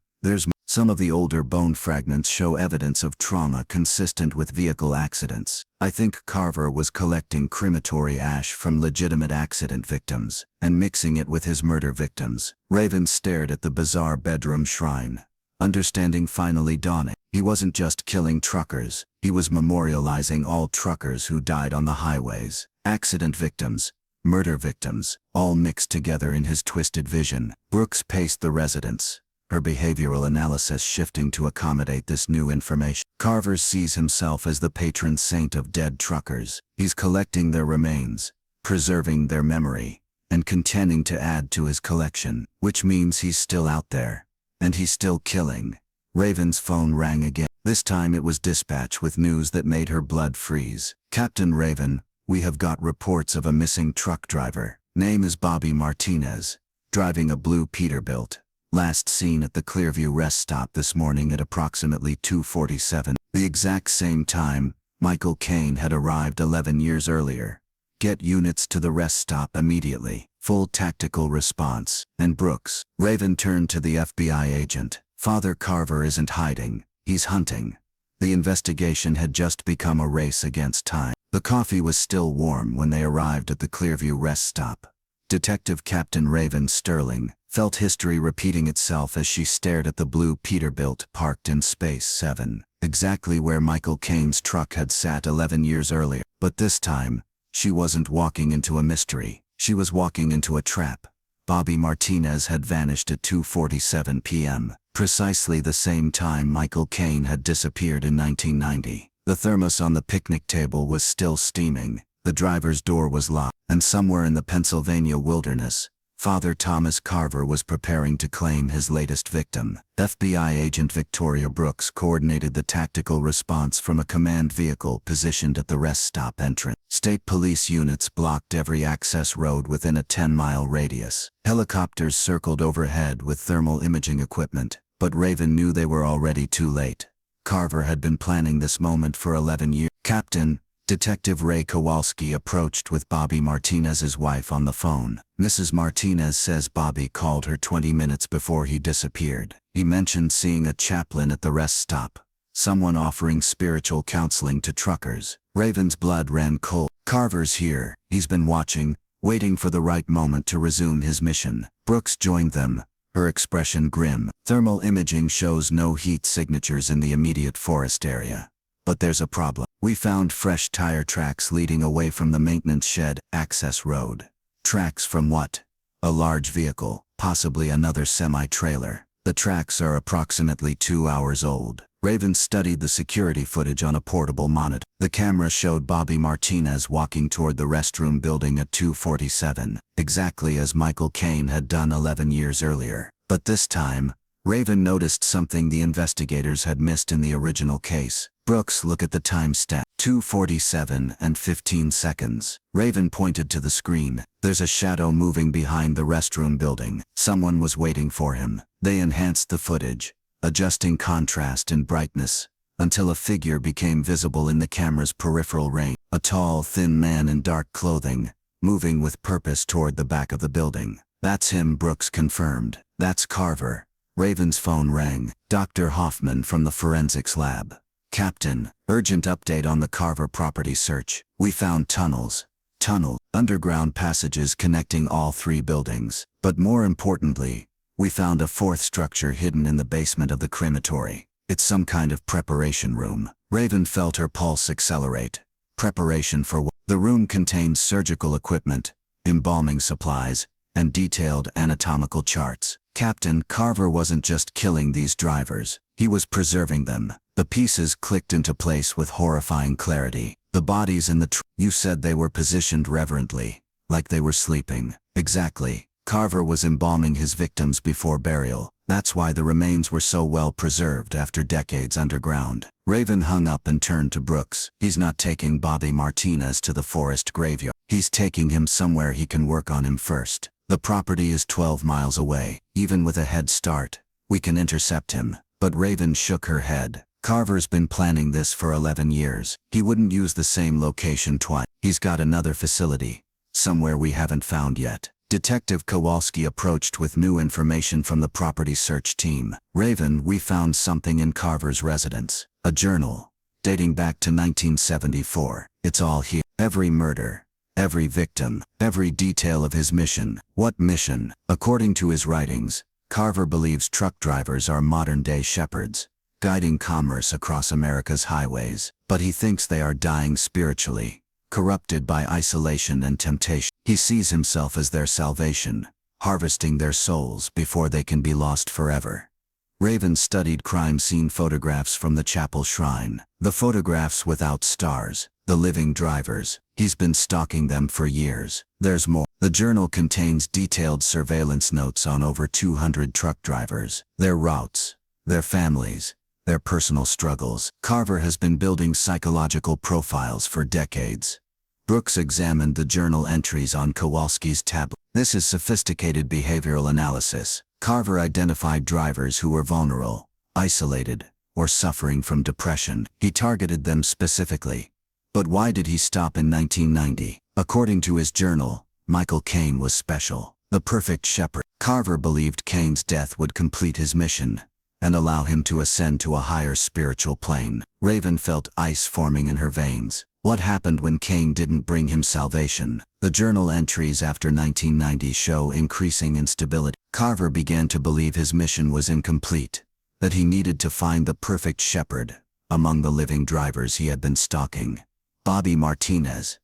some of the older bone fragments show evidence of trauma consistent with vehicle accidents. I think Carver was collecting crematory ash from legitimate accident victims and mixing it with his murder victims. Raven stared at the bizarre bedroom shrine. Understanding finally dawning. He wasn't just killing truckers, he was memorializing all truckers who died on the highways. Accident victims, murder victims, all mixed together in his twisted vision. Brooks paced the residence, her behavioral analysis shifting to accommodate this new information. Carver sees himself as the patron saint of dead truckers. He's collecting their remains, preserving their memory, and continuing to add to his collection, which means he's still out there. And he's still killing. Raven's phone rang again. This time it was dispatch with news that made her blood freeze. Captain Raven, we have got reports of a missing truck driver. Name is Bobby Martinez, driving a blue Peterbilt. Last seen at the Clearview rest stop this morning at approximately 2:47. The exact same time Michael Kane had arrived 11 years earlier. Get units to the rest stop immediately. Full tactical response. And Brooks. Raven turned to the FBI agent. Father Carver isn't hiding, he's hunting. The investigation had just become a race against time. The coffee was still warm when they arrived at the Clearview rest stop. Detective Captain Raven Sterling felt history repeating itself as she stared at the blue Peterbilt parked in Space 7, exactly where Michael Kane's truck had sat 11 years earlier. But this time, she wasn't walking into a mystery, she was walking into a trap. Bobby Martinez had vanished at 2:47 p.m., precisely the same time Michael Kane had disappeared in 1990. The thermos on the picnic table was still steaming, the driver's door was locked, and somewhere in the Pennsylvania wilderness, Father Thomas Carver was preparing to claim his latest victim. FBI agent Victoria Brooks coordinated the tactical response from a command vehicle positioned at the rest stop entrance. State police units blocked every access road within a 10-mile radius. Helicopters circled overhead with thermal imaging equipment, but Raven knew they were already too late. Carver had been planning this moment for 11 years. Captain, Detective Ray Kowalski approached with Bobby Martinez's wife on the phone. Mrs. Martinez says Bobby called her 20 minutes before he disappeared. He mentioned seeing a chaplain at the rest stop, someone offering spiritual counseling to truckers. Raven's blood ran cold. Carver's here. He's been watching, waiting for the right moment to resume his mission. Brooks joined them, her expression grim. Thermal imaging shows no heat signatures in the immediate forest area. But there's a problem. We found fresh tire tracks leading away from the maintenance shed access road. Tracks from what? A large vehicle, possibly another semi-trailer. The tracks are approximately 2 hours old. Raven studied the security footage on a portable monitor. The camera showed Bobby Martinez walking toward the restroom building at 2:47, exactly as Michael Kane had done 11 years earlier. But this time, Raven noticed something the investigators had missed in the original case. Brooks, look at the timestamp. 2:47 and 15 seconds. Raven pointed to the screen. There's a shadow moving behind the restroom building. Someone was waiting for him. They enhanced the footage, adjusting contrast and brightness, until a figure became visible in the camera's peripheral range. A tall, thin man in dark clothing, moving with purpose toward the back of the building. That's him, Brooks confirmed. That's Carver. Raven's phone rang. Dr. Hoffman from the forensics lab. Captain, urgent update on the Carver property search. We found tunnels, underground passages connecting all 3 buildings. But more importantly, we found a 4th structure hidden in the basement of the crematory. It's some kind of preparation room. Raven felt her pulse accelerate. Preparation for what? The room contained surgical equipment, embalming supplies, and detailed anatomical charts. Captain, Carver wasn't just killing these drivers, he was preserving them. The pieces clicked into place with horrifying clarity. The bodies in the you said they were positioned reverently, like they were sleeping. Exactly. Carver was embalming his victims before burial. That's why the remains were so well preserved after decades underground. Raven hung up and turned to Brooks. He's not taking Bobby Martinez to the forest graveyard. He's taking him somewhere he can work on him first. The property is 12 miles away. Even with a head start, we can intercept him. But Raven shook her head. Carver's been planning this for 11 years. He wouldn't use the same location twice. He's got another facility, somewhere we haven't found yet. Detective Kowalski approached with new information from the property search team. Raven, we found something in Carver's residence. A journal, dating back to 1974. It's all here. Every murder, every victim, every detail of his mission. What mission? According to his writings, Carver believes truck drivers are modern-day shepherds, guiding commerce across America's highways. But he thinks they are dying spiritually, corrupted by isolation and temptation. He sees himself as their salvation, harvesting their souls before they can be lost forever. Raven studied crime scene photographs from the chapel shrine. The photographs without stars, the living drivers. He's been stalking them for years. There's more. The journal contains detailed surveillance notes on over 200 truck drivers, their routes, their families, their personal struggles. Carver has been building psychological profiles for decades. Brooks examined the journal entries on Kowalski's tablet. This is sophisticated behavioral analysis. Carver identified drivers who were vulnerable, isolated, or suffering from depression. He targeted them specifically. But why did he stop in 1990? According to his journal, Michael Kane was special, the perfect shepherd. Carver believed Kane's death would complete his mission and allow him to ascend to a higher spiritual plane. Raven felt ice forming in her veins. What happened when Kane didn't bring him salvation? The journal entries after 1990 show increasing instability. Carver began to believe his mission was incomplete, that he needed to find the perfect shepherd among the living drivers he had been stalking. Bobby Martinez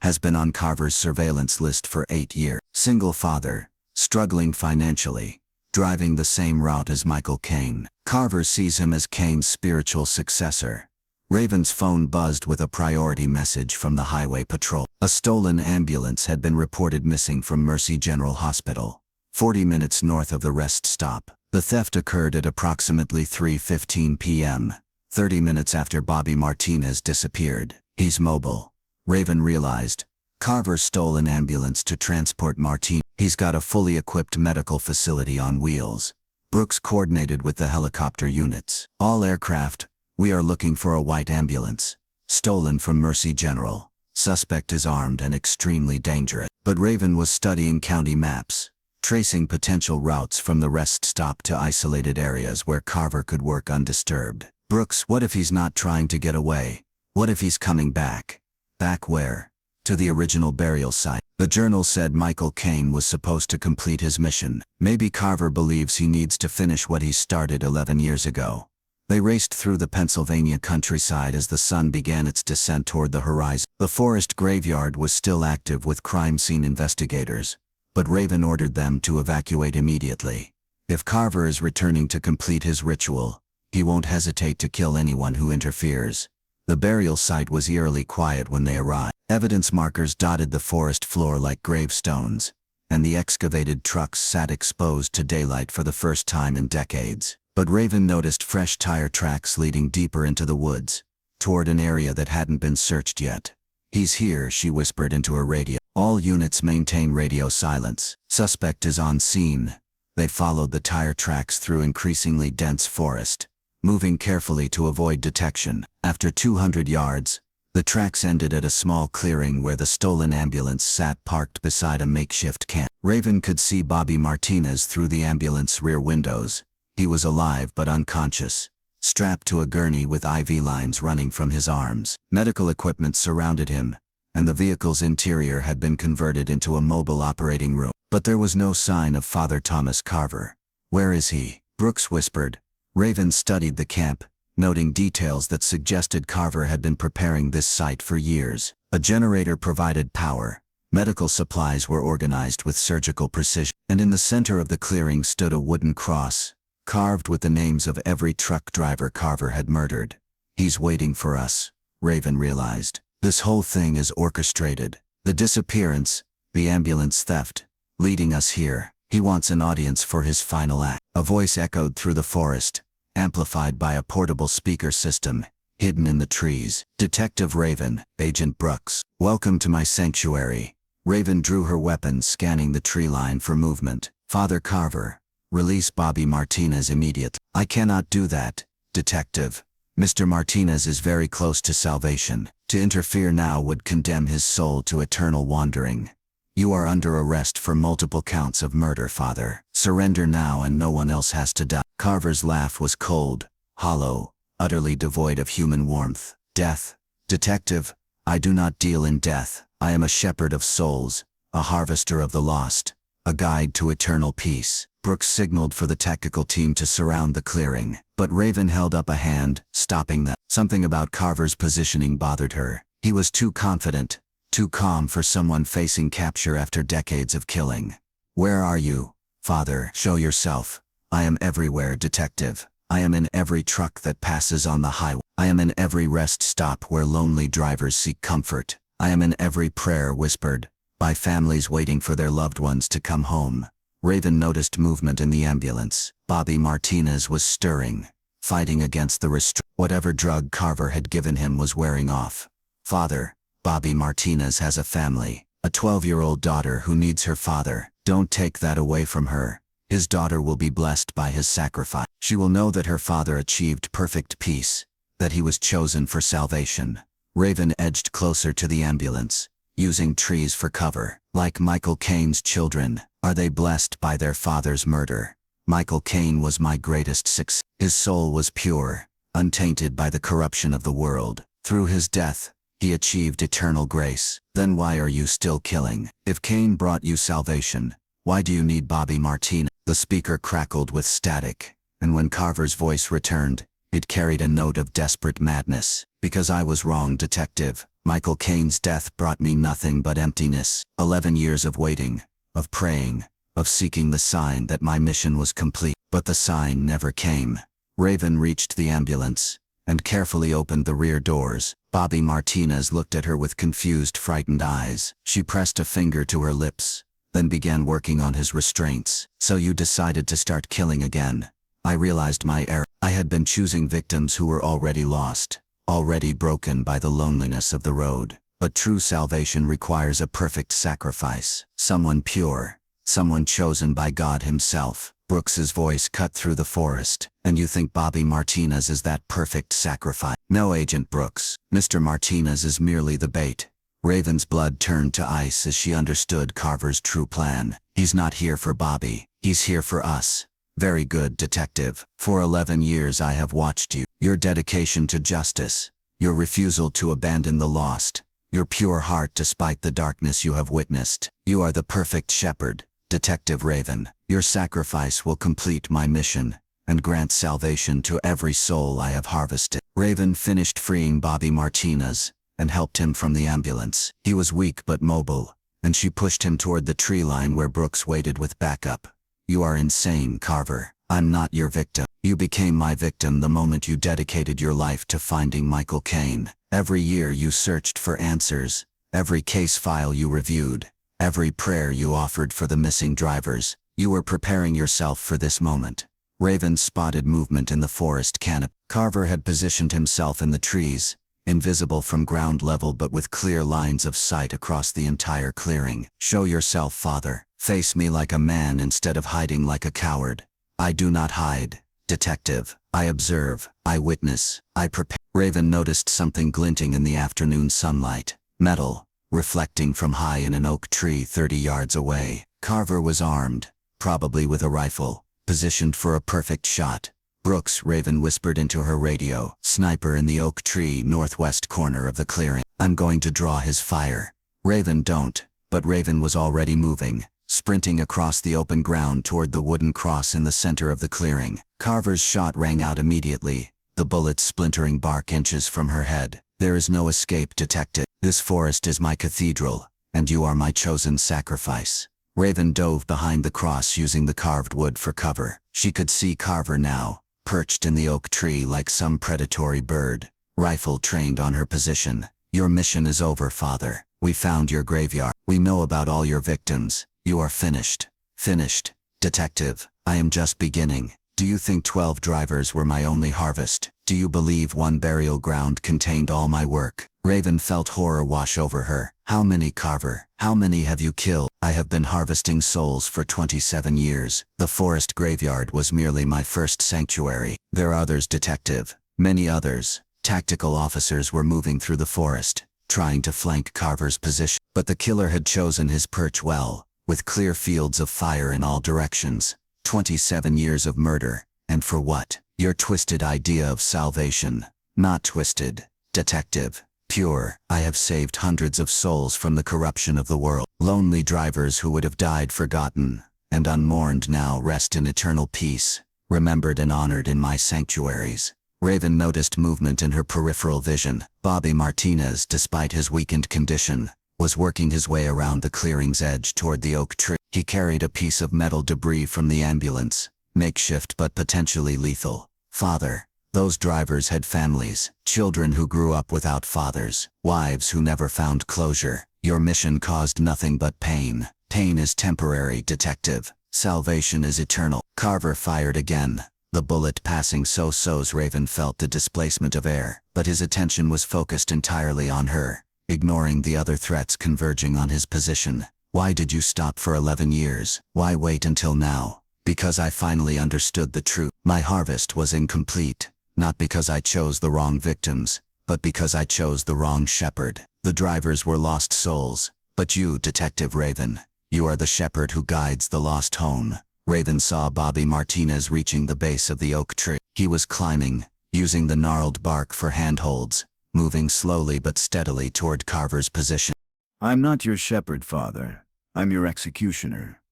has been on Carver's surveillance list for 8 years. Single father, struggling financially, driving the same route as Michael Kane. Carver sees him as Kane's spiritual successor. Raven's phone buzzed with a priority message from the highway patrol. A stolen ambulance had been reported missing from Mercy General Hospital, 40 minutes north of the rest stop. The theft occurred at approximately 3:15 p.m., 30 minutes after Bobby Martinez disappeared. He's mobile, Raven realized. Carver stole an ambulance to transport Martinez. He's got a fully equipped medical facility on wheels. Brooks coordinated with the helicopter units. All aircraft, we are looking for a white ambulance, stolen from Mercy General. Suspect is armed and extremely dangerous. But Raven was studying county maps, tracing potential routes from the rest stop to isolated areas where Carver could work undisturbed. Brooks, what if he's not trying to get away? What if he's coming back? Back where? To the original burial site. The journal said Michael Kane was supposed to complete his mission. Maybe Carver believes he needs to finish what he started 11 years ago. They raced through the Pennsylvania countryside as the sun began its descent toward the horizon. The forest graveyard was still active with crime scene investigators, but Raven ordered them to evacuate immediately. If Carver is returning to complete his ritual, he won't hesitate to kill anyone who interferes. The burial site was eerily quiet when they arrived. Evidence markers dotted the forest floor like gravestones, and the excavated trucks sat exposed to daylight for the first time in decades. But Raven noticed fresh tire tracks leading deeper into the woods, toward an area that hadn't been searched yet. He's here, she whispered into her radio. All units maintain radio silence. Suspect is on scene. They followed the tire tracks through increasingly dense forest, moving carefully to avoid detection. After 200 yards, the tracks ended at a small clearing where the stolen ambulance sat parked beside a makeshift camp. Raven could see Bobby Martinez through the ambulance rear windows. He was alive but unconscious, strapped to a gurney with IV lines running from his arms. Medical equipment surrounded him, and the vehicle's interior had been converted into a mobile operating room. But there was no sign of Father Thomas Carver. Where is he? Brooks whispered. Raven studied the camp, noting details that suggested Carver had been preparing this site for years. A generator provided power. Medical supplies were organized with surgical precision, and in the center of the clearing stood a wooden cross, carved with the names of every truck driver Carver had murdered. He's waiting for us, Raven realized. This whole thing is orchestrated. The disappearance, the ambulance theft, leading us here. He wants an audience for his final act. A voice echoed through the forest, amplified by a portable speaker system, hidden in the trees. Detective Raven, Agent Brooks. Welcome to my sanctuary. Raven drew her weapon, scanning the tree line for movement. Father Carver, release Bobby Martinez immediately. I cannot do that, Detective. Mr. Martinez is very close to salvation. To interfere now would condemn his soul to eternal wandering. You are under arrest for multiple counts of murder, Father. Surrender now and no one else has to die. Carver's laugh was cold, hollow, utterly devoid of human warmth. Death? Detective, I do not deal in death. I am a shepherd of souls, a harvester of the lost, a guide to eternal peace. Brooks signaled for the tactical team to surround the clearing, but Raven held up a hand, stopping them. Something about Carver's positioning bothered her. He was too confident, too calm for someone facing capture after decades of killing. Where are you, Father? Show yourself. I am everywhere, Detective. I am in every truck that passes on the highway. I am in every rest stop where lonely drivers seek comfort. I am in every prayer whispered by families waiting for their loved ones to come home. Raven noticed movement in the ambulance. Bobby Martinez was stirring, fighting against the whatever drug Carver had given him was wearing off. Father, Bobby Martinez has a family, a 12-year-old daughter who needs her father. Don't take that away from her. His daughter will be blessed by his sacrifice. She will know that her father achieved perfect peace, that he was chosen for salvation. Raven edged closer to the ambulance, using trees for cover. Like Michael Kane's children, are they blessed by their father's murder? Michael Kane was my greatest success. His soul was pure, untainted by the corruption of the world. Through his death, he achieved eternal grace. Then why are you still killing? If Kane brought you salvation, why do you need Bobby Martinez? The speaker crackled with static, and when Carver's voice returned, it carried a note of desperate madness. Because I was wrong, Detective. Michael Kane's death brought me nothing but emptiness. 11 years of waiting, of praying, of seeking the sign that my mission was complete. But the sign never came. Raven reached the ambulance and carefully opened the rear doors. Bobby Martinez looked at her with confused, frightened eyes. She pressed a finger to her lips, then began working on his restraints. So you decided to start killing again. I realized my error. I had been choosing victims who were already lost, already broken by the loneliness of the road. But true salvation requires a perfect sacrifice. Someone pure, someone chosen by God himself. Brooks's voice cut through the forest. And you think Bobby Martinez is that perfect sacrifice? No, Agent Brooks. Mr. Martinez is merely the bait. Raven's blood turned to ice as she understood Carver's true plan. He's not here for Bobby. He's here for us. Very good, Detective. For 11 years I have watched you. Your dedication to justice, your refusal to abandon the lost, your pure heart despite the darkness you have witnessed. You are the perfect shepherd, Detective Raven. Your sacrifice will complete my mission and grant salvation to every soul I have harvested. Raven finished freeing Bobby Martinez and helped him from the ambulance. He was weak but mobile, and she pushed him toward the tree line where Brooks waited with backup. You are insane, Carver. I'm not your victim. You became my victim the moment you dedicated your life to finding Michael Kane. Every year you searched for answers, every case file you reviewed, every prayer you offered for the missing drivers. You were preparing yourself for this moment. Raven spotted movement in the forest canopy. Carver had positioned himself in the trees, invisible from ground level but with clear lines of sight across the entire clearing. Show yourself, Father. Face me like a man instead of hiding like a coward. I do not hide, Detective. I observe, I witness, I prepare. Raven noticed something glinting in the afternoon sunlight. Metal, reflecting from high in an oak tree 30 yards away. Carver was armed, probably with a rifle, positioned for a perfect shot. Brooks, Raven whispered into her radio. Sniper in the oak tree northwest corner of the clearing. I'm going to draw his fire. Raven, don't. But Raven was already moving, sprinting across the open ground toward the wooden cross in the center of the clearing. Carver's shot rang out immediately, the bullet splintering bark inches from her head. There is no escape, Detective. This forest is my cathedral, and you are my chosen sacrifice. Raven dove behind the cross using the carved wood for cover. She could see Carver now, perched in the oak tree like some predatory bird, rifle trained on her position. Your mission is over, Father. We found your graveyard. We know about all your victims. You are finished. Finished. Detective, I am just beginning. Do you think 12 drivers were my only harvest? Do you believe one burial ground contained all my work? Raven felt horror wash over her. How many, Carver? How many have you killed? I have been harvesting souls for 27 years. The forest graveyard was merely my first sanctuary. There are others, Detective. Many others. Tactical officers were moving through the forest, trying to flank Carver's position. But the killer had chosen his perch well, with clear fields of fire in all directions. 27 years of murder. And for what? Your twisted idea of salvation. Not twisted, Detective. Pure. I have saved hundreds of souls from the corruption of the world. Lonely drivers who would have died forgotten and unmourned now rest in eternal peace, remembered and honored in my sanctuaries. Raven noticed movement in her peripheral vision. Bobby Martinez, despite his weakened condition, was working his way around the clearing's edge toward the oak tree. He carried a piece of metal debris from the ambulance, makeshift but potentially lethal. Father. Those drivers had families, children who grew up without fathers, wives who never found closure. Your mission caused nothing but pain. Pain is temporary, Detective. Salvation is eternal. Carver fired again. The bullet passing so-so's. Raven felt the displacement of air, but his attention was focused entirely on her, ignoring the other threats converging on his position. Why did you stop for 11 years? Why wait until now? Because I finally understood the truth. My harvest was incomplete. Not because I chose the wrong victims, but because I chose the wrong shepherd. The drivers were lost souls, but you, Detective Raven, you are the shepherd who guides the lost home. Raven saw Bobby Martinez reaching the base of the oak tree. He was climbing, using the gnarled bark for handholds, moving slowly but steadily toward Carver's position. I'm not your shepherd, Father. I'm your executioner.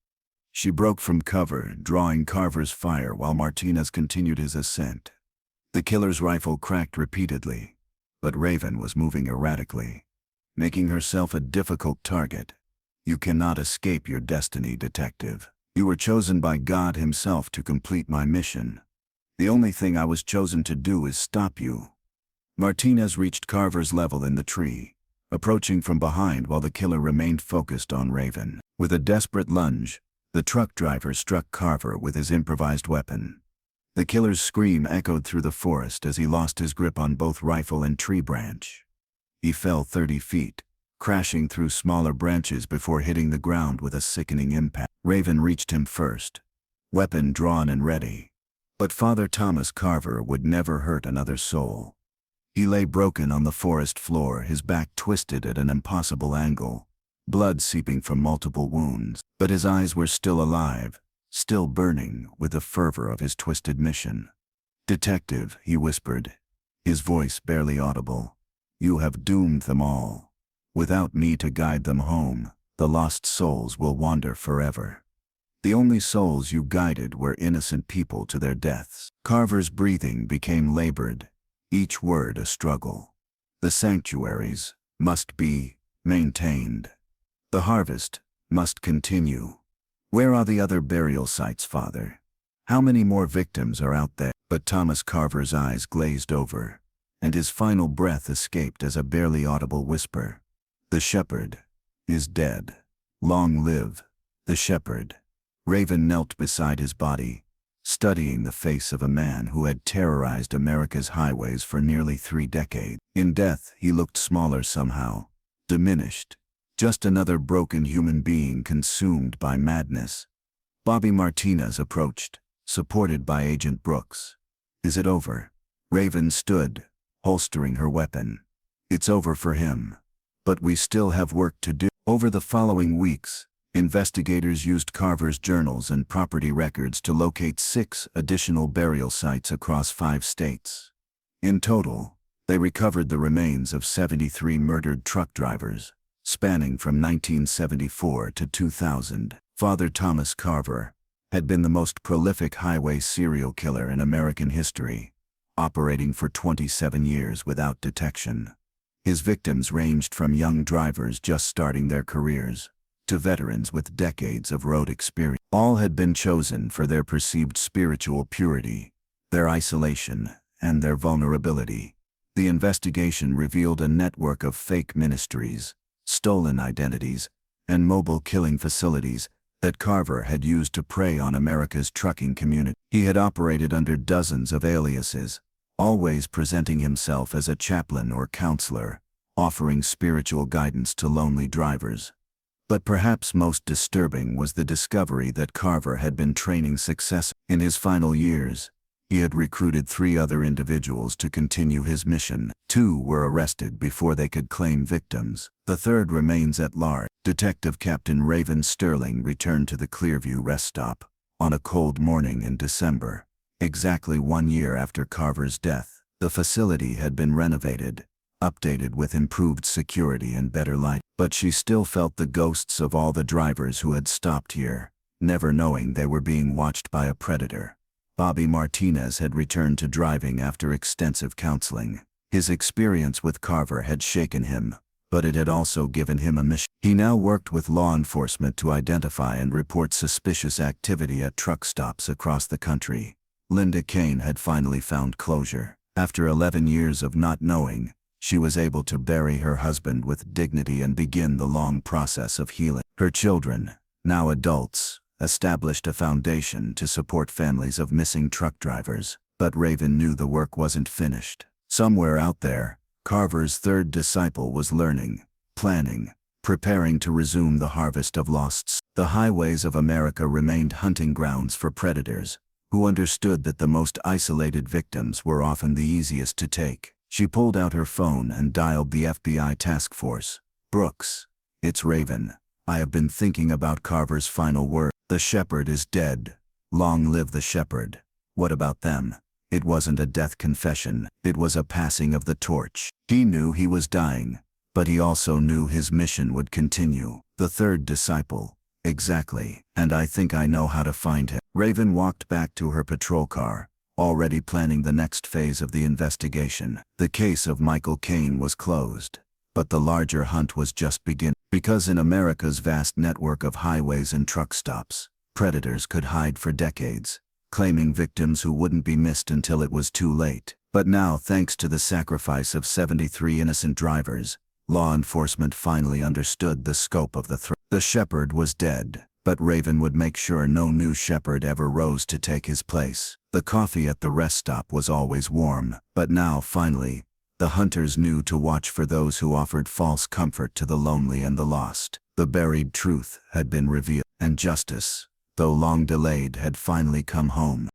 She broke from cover, drawing Carver's fire while Martinez continued his ascent. The killer's rifle cracked repeatedly, but Raven was moving erratically, making herself a difficult target. You cannot escape your destiny, Detective. You were chosen by God himself to complete my mission. The only thing I was chosen to do is stop you. Martinez reached Carver's level in the tree, approaching from behind while the killer remained focused on Raven. With a desperate lunge, the truck driver struck Carver with his improvised weapon. The killer's scream echoed through the forest as he lost his grip on both rifle and tree branch. He fell 30 feet, crashing through smaller branches before hitting the ground with a sickening impact. Raven reached him first, weapon drawn and ready. But Father Thomas Carver would never hurt another soul. He lay broken on the forest floor, his back twisted at an impossible angle, blood seeping from multiple wounds. But his eyes were still alive, still burning with the fervor of his twisted mission. Detective, he whispered, his voice barely audible, you have doomed them all. Without me to guide them home, the lost souls will wander forever. The only souls you guided were innocent people to their deaths. Carver's breathing became labored, each word a struggle. The sanctuaries must be maintained. The harvest must continue. Where are the other burial sites, Father? How many more victims are out there? But Thomas Carver's eyes glazed over, and his final breath escaped as a barely audible whisper. The shepherd is dead. Long live the shepherd. Raven knelt beside his body, studying the face of a man who had terrorized America's highways for nearly 3 decades. In death, he looked smaller somehow, diminished. Just another broken human being consumed by madness. Bobby Martinez approached, supported by Agent Brooks. Is it over? Raven stood, holstering her weapon. It's over for him. But we still have work to do. Over the following weeks, investigators used Carver's journals and property records to locate 6 additional burial sites across 5 states. In total, they recovered the remains of 73 murdered truck drivers, spanning from 1974 to 2000. Father Thomas Carver had been the most prolific highway serial killer in American history, operating for 27 years without detection. His victims ranged from young drivers just starting their careers to veterans with decades of road experience. All had been chosen for their perceived spiritual purity, their isolation, and their vulnerability. The investigation revealed a network of fake ministries, stolen identities, and mobile killing facilities that Carver had used to prey on America's trucking community. He had operated under dozens of aliases, always presenting himself as a chaplain or counselor, offering spiritual guidance to lonely drivers. But perhaps most disturbing was the discovery that Carver had been training success. In his final years, he had recruited 3 other individuals to continue his mission. 2 were arrested before they could claim victims. The third remains at large. Detective Captain Raven Sterling returned to the Clearview rest stop on a cold morning in December, exactly 1 year after Carver's death. The facility had been renovated, updated with improved security and better light, but she still felt the ghosts of all the drivers who had stopped here, never knowing they were being watched by a predator. Bobby Martinez had returned to driving after extensive counseling. His experience with Carver had shaken him, but it had also given him a mission. He now worked with law enforcement to identify and report suspicious activity at truck stops across the country. Linda Kane had finally found closure. After 11 years of not knowing, she was able to bury her husband with dignity and begin the long process of healing. Her children, now adults, established a foundation to support families of missing truck drivers. But Raven knew the work wasn't finished. Somewhere out there, Carver's third disciple was learning, planning, preparing to resume the harvest of losts. The highways of America remained hunting grounds for predators, who understood that the most isolated victims were often the easiest to take. She pulled out her phone and dialed the FBI task force. "Brooks, it's Raven. I have been thinking about Carver's final word. The shepherd is dead. Long live the shepherd." "What about them?" It wasn't a death confession, it was a passing of the torch. He knew he was dying, but he also knew his mission would continue. "The third disciple." "Exactly, and I think I know how to find him." Raven walked back to her patrol car, already planning the next phase of the investigation. The case of Michael Kane was closed, but the larger hunt was just beginning. Because in America's vast network of highways and truck stops, predators could hide for decades, claiming victims who wouldn't be missed until it was too late. But now, thanks to the sacrifice of 73 innocent drivers, law enforcement finally understood the scope of the threat. The shepherd was dead, but Raven would make sure no new shepherd ever rose to take his place. The coffee at the rest stop was always warm, but now, finally, the hunters knew to watch for those who offered false comfort to the lonely and the lost. The buried truth had been revealed, and justice, though long delayed, had finally come home.